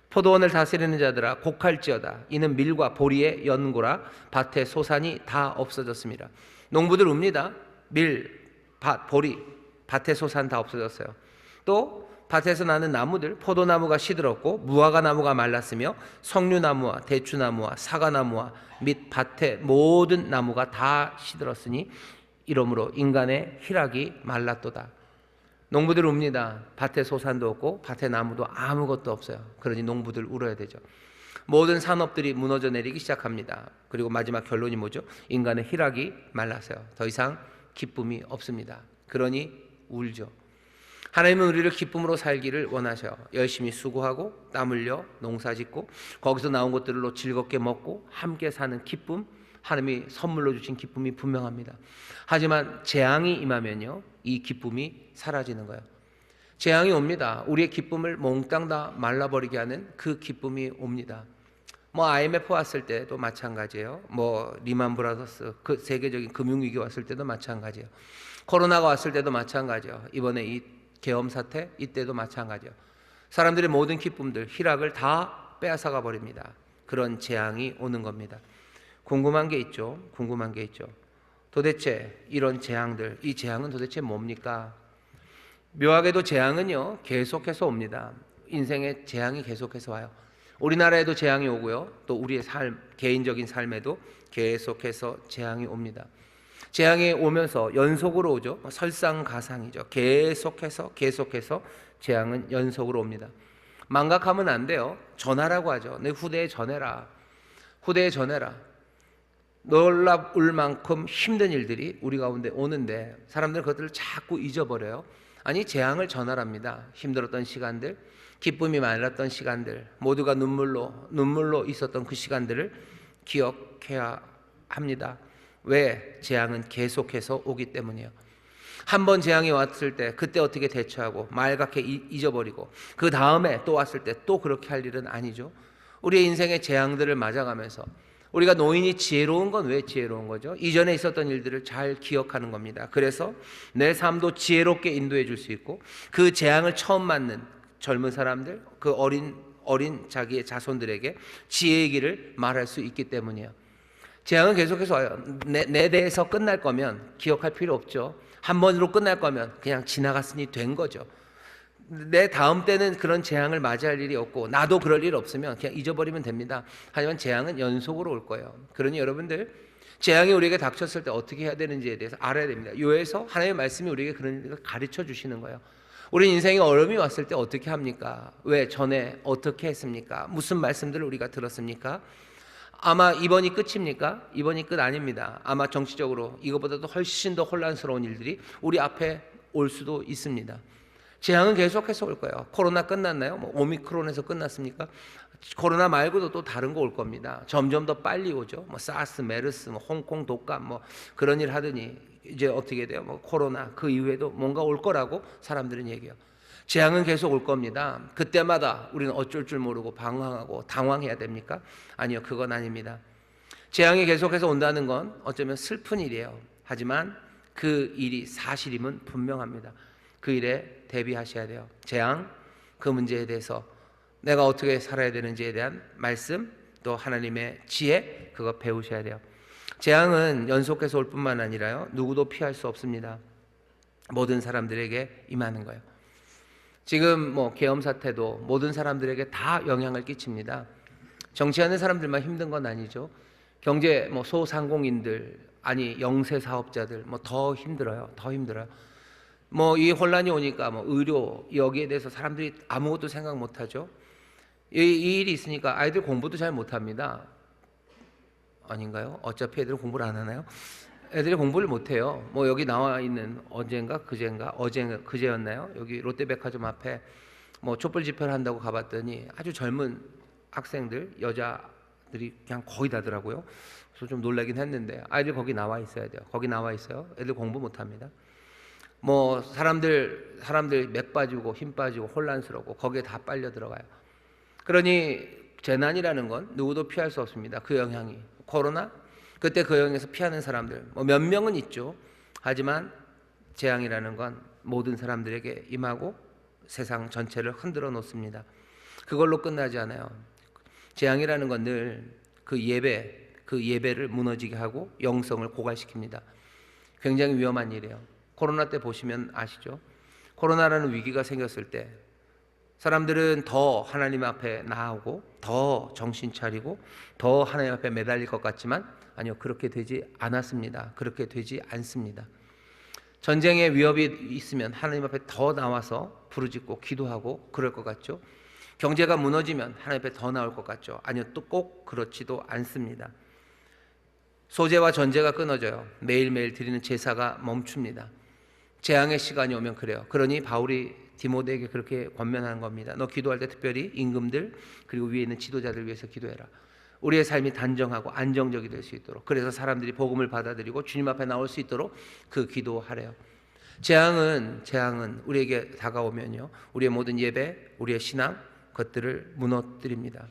포도원을 다스리는 자들아 곡할지어다. 이는 밀과 보리의 연고라 밭의 소산이 다 없어졌습니다. 농부들 웁니다. 밀, 밭, 보리, 밭의 소산 다 없어졌어요. 또 밭에서 나는 나무들, 포도나무가 시들었고 무화과 나무가 말랐으며 석류나무와 대추나무와 사과나무와 및 밭의 모든 나무가 다 시들었으니 이러므로 인간의 희락이 말랐도다. 농부들 웁니다. 밭에 소산도 없고 밭에 나무도 아무것도 없어요. 그러니 농부들 울어야 되죠. 모든 산업들이 무너져 내리기 시작합니다. 그리고 마지막 결론이 뭐죠? 인간의 희락이 말랐어요. 더 이상 기쁨이 없습니다. 그러니 울죠. 하나님은 우리를 기쁨으로 살기를 원하셔요. 열심히 수고하고 땀 흘려 농사짓고 거기서 나온 것들로 즐겁게 먹고 함께 사는 기쁨, 하나님이 선물로 주신 기쁨이 분명합니다. 하지만 재앙이 임하면요, 이 기쁨이 사라지는 거예요. 재앙이 옵니다. 우리의 기쁨을 몽땅 다 말라버리게 하는 그 기쁨이 옵니다. 뭐 IMF 왔을 때도 마찬가지예요. 뭐 리만 브라더스 그 세계적인 금융위기 왔을 때도 마찬가지예요. 코로나가 왔을 때도 마찬가지예요. 이번에 이 계엄 사태 이때도 마찬가지예요. 사람들의 모든 기쁨들, 희락을 다 빼앗아가 버립니다. 그런 재앙이 오는 겁니다. 궁금한 게 있죠. 도대체 이런 재앙들, 이 재앙은 도대체 뭡니까? 묘하게도 재앙은요 계속해서 옵니다. 인생의 재앙이 계속해서 와요. 우리나라에도 재앙이 오고요, 또 우리의 개인적인 삶에도 계속해서 재앙이 옵니다. 재앙이 오면서 연속으로 오죠. 설상가상이죠. 계속해서 재앙은 연속으로 옵니다. 망각하면 안 돼요. 전하라고 하죠. 내 후대에 전해라. 놀라울 만큼 힘든 일들이 우리 가운데 오는데 사람들은 그것들을 자꾸 잊어버려요. 아니, 재앙을 전하랍니다. 힘들었던 시간들, 기쁨이 많았던 시간들, 모두가 눈물로 있었던 그 시간들을 기억해야 합니다. 왜? 재앙은 계속해서 오기 때문이에요. 한 번 재앙이 왔을 때 그때 어떻게 대처하고 말갛게 잊어버리고 그 다음에 또 왔을 때 또 그렇게 할 일은 아니죠. 우리의 인생의 재앙들을 맞아가면서 우리가 노인이 지혜로운 건 왜 지혜로운 거죠? 이전에 있었던 일들을 잘 기억하는 겁니다. 그래서 내 삶도 지혜롭게 인도해 줄 수 있고 그 재앙을 처음 맞는 젊은 사람들, 그 어린 자기의 자손들에게 지혜의 길을 말할 수 있기 때문이에요. 재앙은 계속해서 와요. 내 대해서 끝날 거면 기억할 필요 없죠. 한 번으로 끝날 거면 그냥 지나갔으니 된 거죠. 내 다음 때는 그런 재앙을 맞이할 일이 없고 나도 그럴 일 없으면 그냥 잊어버리면 됩니다. 하지만 재앙은 연속으로 올 거예요. 그러니 여러분들 재앙이 우리에게 닥쳤을 때 어떻게 해야 되는지에 대해서 알아야 됩니다. 요에서 하나님의 말씀이 우리에게 그런 걸 가르쳐 주시는 거예요. 우리 인생에 어려움이 왔을 때 어떻게 합니까? 왜 전에 어떻게 했습니까? 무슨 말씀들을 우리가 들었습니까? 아마 이번이 끝입니까? 이번이 끝 아닙니다. 아마 정치적으로 이것보다도 훨씬 더 혼란스러운 일들이 우리 앞에 올 수도 있습니다. 재앙은 계속해서 올 거예요. 코로나 끝났나요? 오미크론에서 끝났습니까? 코로나 말고도 또 다른 거 올 겁니다. 점점 더 빨리 오죠. 사스, 메르스, 홍콩 독감 그런 일 하더니 이제 어떻게 돼요? 코로나 그 이후에도 뭔가 올 거라고 사람들은 얘기해요. 재앙은 계속 올 겁니다. 그때마다 우리는 어쩔 줄 모르고 방황하고 당황해야 됩니까? 아니요, 그건 아닙니다. 재앙이 계속해서 온다는 건 어쩌면 슬픈 일이에요. 하지만 그 일이 사실임은 분명합니다. 그 일에 대비하셔야 돼요. 재앙, 그 문제에 대해서 내가 어떻게 살아야 되는지에 대한 말씀, 또 하나님의 지혜, 그거 배우셔야 돼요. 재앙은 연속해서 올 뿐만 아니라요, 누구도 피할 수 없습니다. 모든 사람들에게 임하는 거예요. 지금 계엄 사태도 모든 사람들에게 다 영향을 끼칩니다. 정치하는 사람들만 힘든 건 아니죠. 경제 소상공인들, 아니 영세 사업자들 더 힘들어요. 더 힘들어요. 이 혼란이 오니까 의료 여기에 대해서 사람들이 아무것도 생각 못 하죠. 이 일이 있으니까 아이들 공부도 잘 못 합니다. 아닌가요? 어차피 애들은 공부를 안 하나요? 애들이 공부를 못 해요. 여기 나와 있는 그제였나요? 여기 롯데백화점 앞에 촛불 집회를 한다고 가봤더니 아주 젊은 학생들, 여자들이 그냥 거의 다더라고요. 그래서 좀 놀라긴 했는데 아이들 거기 나와 있어야 돼요. 거기 나와 있어요. 애들 공부 못 합니다. 사람들 맥 빠지고 힘 빠지고 혼란스럽고 거기에 다 빨려 들어가요. 그러니 재난이라는 건 누구도 피할 수 없습니다. 그 영향이 코로나 그때 그 영향에서 피하는 사람들 몇 명은 있죠. 하지만 재앙이라는 건 모든 사람들에게 임하고 세상 전체를 흔들어 놓습니다. 그걸로 끝나지 않아요. 재앙이라는 건 늘 그 예배를 무너지게 하고 영성을 고갈시킵니다. 굉장히 위험한 일이에요. 코로나 때 보시면 아시죠? 코로나라는 위기가 생겼을 때 사람들은 더 하나님 앞에 나아오고 더 정신 차리고 더 하나님 앞에 매달릴 것 같지만 아니요, 그렇게 되지 않았습니다. 그렇게 되지 않습니다. 전쟁의 위협이 있으면 하나님 앞에 더 나와서 부르짖고 기도하고 그럴 것 같죠? 경제가 무너지면 하나님 앞에 더 나올 것 같죠? 아니요, 또 꼭 그렇지도 않습니다. 소재와 전제가 끊어져요. 매일매일 드리는 제사가 멈춥니다. 재앙의 시간이 오면 그래요. 그러니 바울이 디모데에게 그렇게 권면하는 겁니다. 너 기도할 때 특별히 임금들 그리고 위에 있는 지도자들 위해서 기도해라. 우리의 삶이 단정하고 안정적이 될 수 있도록, 그래서 사람들이 복음을 받아들이고 주님 앞에 나올 수 있도록 그 기도하래요. 재앙은 우리에게 다가오면요, 우리의 모든 예배, 우리의 신앙 것들을 무너뜨립니다.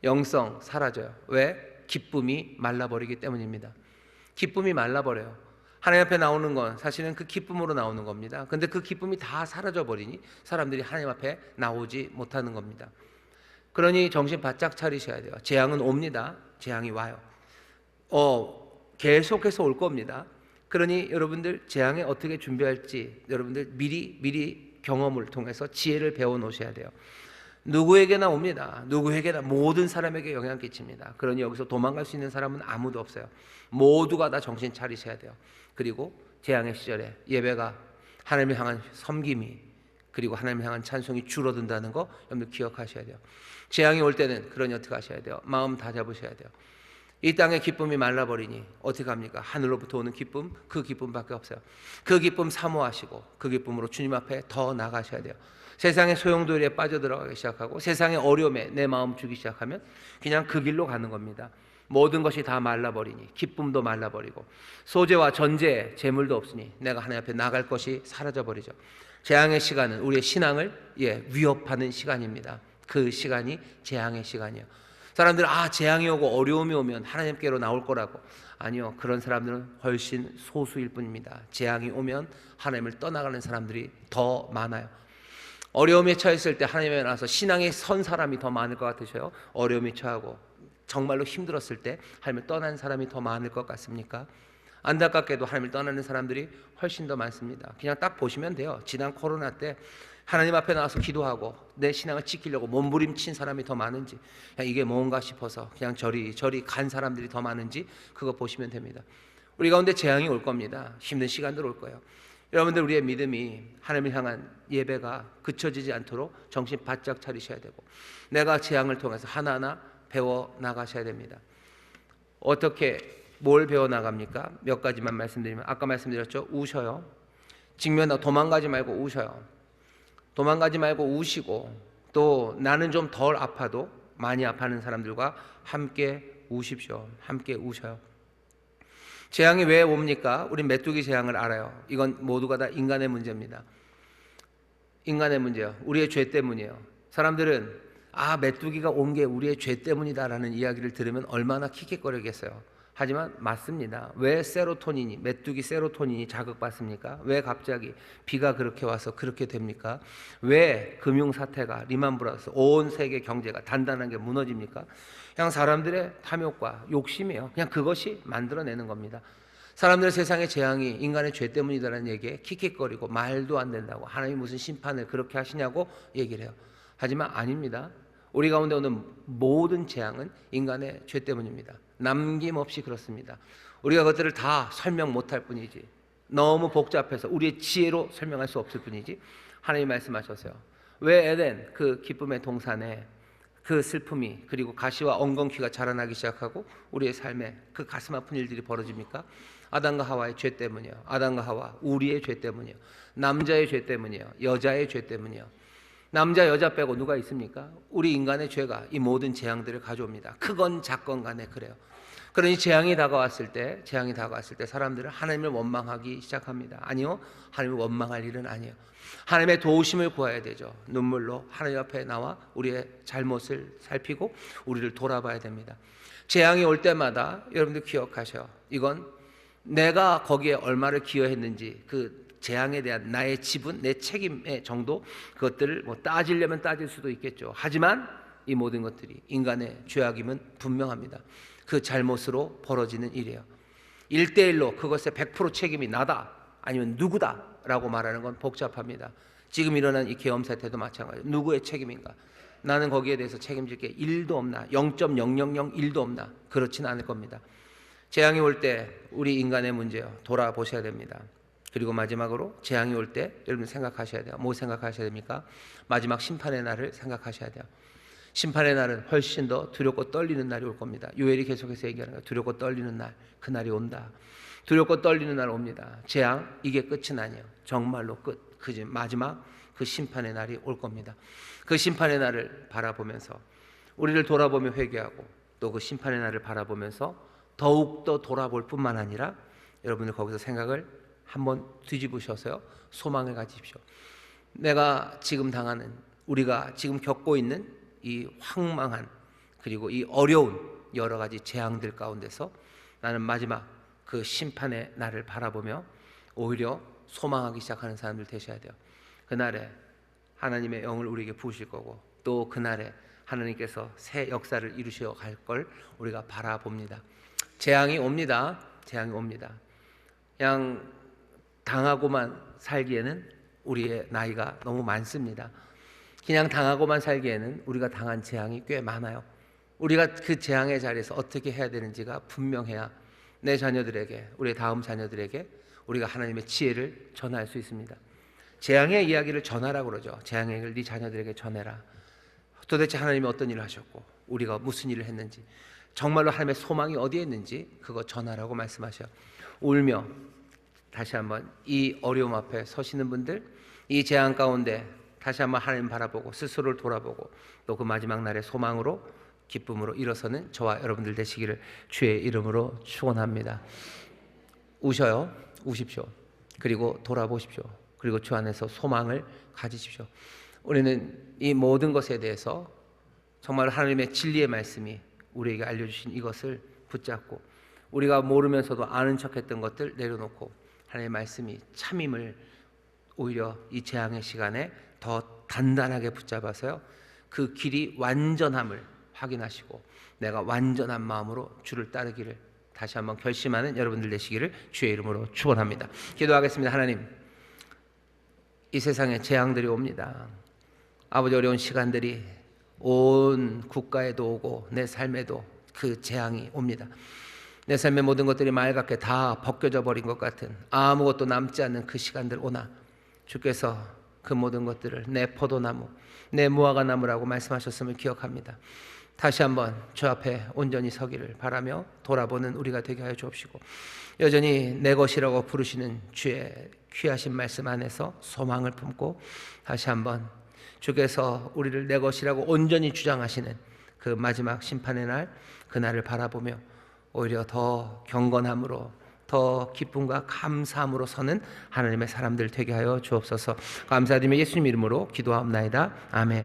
영성 사라져요. 왜? 기쁨이 말라버리기 때문입니다. 기쁨이 말라버려요. 하나님 앞에 나오는 건 사실은 그 기쁨으로 나오는 겁니다. 근데 그 기쁨이 다 사라져버리니 사람들이 하나님 앞에 나오지 못하는 겁니다. 그러니 정신 바짝 차리셔야 돼요. 재앙은 옵니다. 재앙이 와요. 계속해서 올 겁니다. 그러니 여러분들 재앙에 어떻게 준비할지 여러분들 미리 경험을 통해서 지혜를 배워 놓으셔야 돼요. 누구에게나 옵니다. 누구에게나 모든 사람에게 영향 끼칩니다. 그러니 여기서 도망갈 수 있는 사람은 아무도 없어요. 모두가 다 정신 차리셔야 돼요. 그리고 재앙의 시절에 예배가 하나님을 향한 섬김이 그리고 하나님을 향한 찬송이 줄어든다는 거 여러분들 기억하셔야 돼요. 재앙이 올 때는 그러니 어떻게 하셔야 돼요? 마음 다 잡으셔야 돼요. 이 땅의 기쁨이 말라버리니 어떻게 합니까? 하늘로부터 오는 기쁨, 그 기쁨밖에 없어요. 그 기쁨 사모하시고 그 기쁨으로 주님 앞에 더 나가셔야 돼요. 세상의 소용돌이에 빠져들어가기 시작하고 세상의 어려움에 내 마음 주기 시작하면 그냥 그 길로 가는 겁니다. 모든 것이 다 말라버리니 기쁨도 말라버리고 소재와 전제, 재물도 없으니 내가 하나님 앞에 나갈 것이 사라져버리죠. 재앙의 시간은 우리의 신앙을 위협하는 시간입니다. 그 시간이 재앙의 시간이에요. 사람들은 재앙이 오고 어려움이 오면 하나님께로 나올 거라고. 아니요, 그런 사람들은 훨씬 소수일 뿐입니다. 재앙이 오면 하나님을 떠나가는 사람들이 더 많아요. 어려움에 처했을 때 하나님에 나서 신앙에 선 사람이 더 많을 것 같으셔요? 어려움에 처하고 정말로 힘들었을 때 하나님을 떠난 사람이 더 많을 것 같습니까? 안타깝게도 하나님을 떠나는 사람들이 훨씬 더 많습니다. 그냥 딱 보시면 돼요. 지난 코로나 때 하나님 앞에 나와서 기도하고 내 신앙을 지키려고 몸부림친 사람이 더 많은지, 그냥 이게 뭔가 싶어서 그냥 저리 간 사람들이 더 많은지 그거 보시면 됩니다. 우리 가운데 재앙이 올 겁니다. 힘든 시간들 올 거예요. 여러분들, 우리의 믿음이 하나님을 향한 예배가 그쳐지지 않도록 정신 바짝 차리셔야 되고, 내가 재앙을 통해서 하나하나 배워 나가셔야 됩니다. 어떻게 뭘 배워 나갑니까? 몇 가지만 말씀드리면, 아까 말씀드렸죠. 우셔요. 직면하고 도망가지 말고 우셔요. 도망가지 말고 우시고, 또 나는 좀 덜 아파도 많이 아파하는 사람들과 함께 우십시오. 함께 우셔요. 재앙이 왜 옵니까? 우린 메뚜기 재앙을 알아요. 이건 모두가 다 인간의 문제입니다. 인간의 문제요. 우리의 죄 때문이에요. 사람들은 메뚜기가 온 게 우리의 죄 때문이다라는 이야기를 들으면 얼마나 킥킥거리겠어요. 하지만 맞습니다. 왜 메뚜기 세로토닌이 자극받습니까? 왜 갑자기 비가 그렇게 와서 그렇게 됩니까? 왜 금융사태가 리만 브라더스 온 세계 경제가 단단하게 무너집니까? 그냥 사람들의 탐욕과 욕심이에요. 그냥 그것이 만들어내는 겁니다. 사람들 세상의 재앙이 인간의 죄 때문이다라는 얘기에 킥킥거리고 말도 안 된다고, 하나님이 무슨 심판을 그렇게 하시냐고 얘기를 해요. 하지만 아닙니다. 우리 가운데 오는 모든 재앙은 인간의 죄 때문입니다. 남김없이 그렇습니다. 우리가 그것들을 다 설명 못할 뿐이지, 너무 복잡해서 우리의 지혜로 설명할 수 없을 뿐이지, 하나님이 말씀하셨어요. 왜 에덴 그 기쁨의 동산에 그 슬픔이, 그리고 가시와 엉겅퀴가 자라나기 시작하고 우리의 삶에 그 가슴 아픈 일들이 벌어집니까? 아담과 하와의 죄 때문이에요. 아담과 하와, 우리의 죄 때문이에요. 남자의 죄 때문이에요. 여자의 죄 때문이에요. 남자 여자 빼고 누가 있습니까? 우리 인간의 죄가 이 모든 재앙들을 가져옵니다. 크건 작건 간에 그래요. 그러니 재앙이 다가왔을 때 사람들은 하나님을 원망하기 시작합니다. 아니요, 하나님을 원망할 일은 아니에요. 하나님의 도우심을 구해야 되죠. 눈물로 하나님 앞에 나와 우리의 잘못을 살피고 우리를 돌아봐야 됩니다. 재앙이 올 때마다 여러분들 기억하셔요. 이건 내가 거기에 얼마를 기여했는지, 그 재앙에 대한 나의 지분, 내 책임의 정도, 그것들을 따지려면 따질 수도 있겠죠. 하지만 이 모든 것들이 인간의 죄악임은 분명합니다. 그 잘못으로 벌어지는 일이에요. 1대1로 그것의 100% 책임이 나다, 아니면 누구다 라고 말하는 건 복잡합니다. 지금 일어난 이 계엄 사태도 마찬가지예요. 누구의 책임인가? 나는 거기에 대해서 책임질 게 1도 없나? 0.0001도 없나? 그렇진 않을 겁니다. 재앙이 올 때 우리 인간의 문제요, 돌아보셔야 됩니다. 그리고 마지막으로 재앙이 올 때 여러분 생각하셔야 돼요. 뭐 생각하셔야 됩니까? 마지막 심판의 날을 생각하셔야 돼요. 심판의 날은 훨씬 더 두렵고 떨리는 날이 올 겁니다. 요엘이 계속해서 얘기하는 거예요. 두렵고 떨리는 날, 그 날이 온다. 두렵고 떨리는 날 옵니다. 재앙, 이게 끝은 아니에요. 정말로 끝. 그 마지막 그 심판의 날이 올 겁니다. 그 심판의 날을 바라보면서 우리를 돌아보며 회개하고, 또 그 심판의 날을 바라보면서 더욱더 돌아볼 뿐만 아니라 여러분들 거기서 생각을 한번 뒤집으셔서요, 소망을 가지십시오. 내가 지금 당하는, 우리가 지금 겪고 있는 이 황망한, 그리고 이 어려운 여러 가지 재앙들 가운데서 나는 마지막 그 심판의 날을 바라보며 오히려 소망하기 시작하는 사람들 되셔야 돼요. 그날에 하나님의 영을 우리에게 부으실 거고, 또 그날에 하나님께서 새 역사를 이루셔 갈 걸 우리가 바라봅니다. 재앙이 옵니다. 재앙이 옵니다. 그냥 당하고만 살기에는 우리의 나이가 너무 많습니다. 그냥 당하고만 살기에는 우리가 당한 재앙이 꽤 많아요. 우리가 그 재앙의 자리에서 어떻게 해야 되는지가 분명해야 내 자녀들에게, 우리 다음 자녀들에게 우리가 하나님의 지혜를 전할 수 있습니다. 재앙의 이야기를 전하라고 그러죠. 재앙의 얘기를 네 자녀들에게 전해라. 도대체 하나님이 어떤 일을 하셨고 우리가 무슨 일을 했는지, 정말로 하나님의 소망이 어디에 있는지 그거 전하라고 말씀하셔요. 울며 다시 한번 이 어려움 앞에 서시는 분들, 이 재앙 가운데 다시 한번 하나님 바라보고 스스로를 돌아보고, 또 그 마지막 날의 소망으로 기쁨으로 일어서는 저와 여러분들 되시기를 주의 이름으로 축원합니다. 우셔요. 우십시오. 그리고 돌아보십시오. 그리고 주 안에서 소망을 가지십시오. 우리는 이 모든 것에 대해서 정말 하나님의 진리의 말씀이 우리에게 알려주신 이것을 붙잡고, 우리가 모르면서도 아는 척했던 것들 내려놓고 하나님의 말씀이 참임을 오히려 이 재앙의 시간에 더 단단하게 붙잡아서요, 그 길이 완전함을 확인하시고 내가 완전한 마음으로 주를 따르기를 다시 한번 결심하는 여러분들 되시기를 주의 이름으로 축원합니다. 기도하겠습니다. 하나님, 이 세상에 재앙들이 옵니다. 아버지, 어려운 시간들이 온 국가에도 오고 내 삶에도 그 재앙이 옵니다. 내 삶의 모든 것들이 맑게 다 벗겨져 버린 것 같은, 아무것도 남지 않는 그 시간들 오나 주께서 그 모든 것들을 내 포도나무, 내 무화과나무라고 말씀하셨음을 기억합니다. 다시 한번 주 앞에 온전히 서기를 바라며 돌아보는 우리가 되게 하여 주옵시고, 여전히 내 것이라고 부르시는 주의 귀하신 말씀 안에서 소망을 품고 다시 한번 주께서 우리를 내 것이라고 온전히 주장하시는 그 마지막 심판의 날, 그날을 바라보며 오히려 더 경건함으로, 더 기쁨과 감사함으로 서는 하나님의 사람들 되게 하여 주옵소서. 감사드리며 예수님 이름으로 기도하옵나이다. 아멘.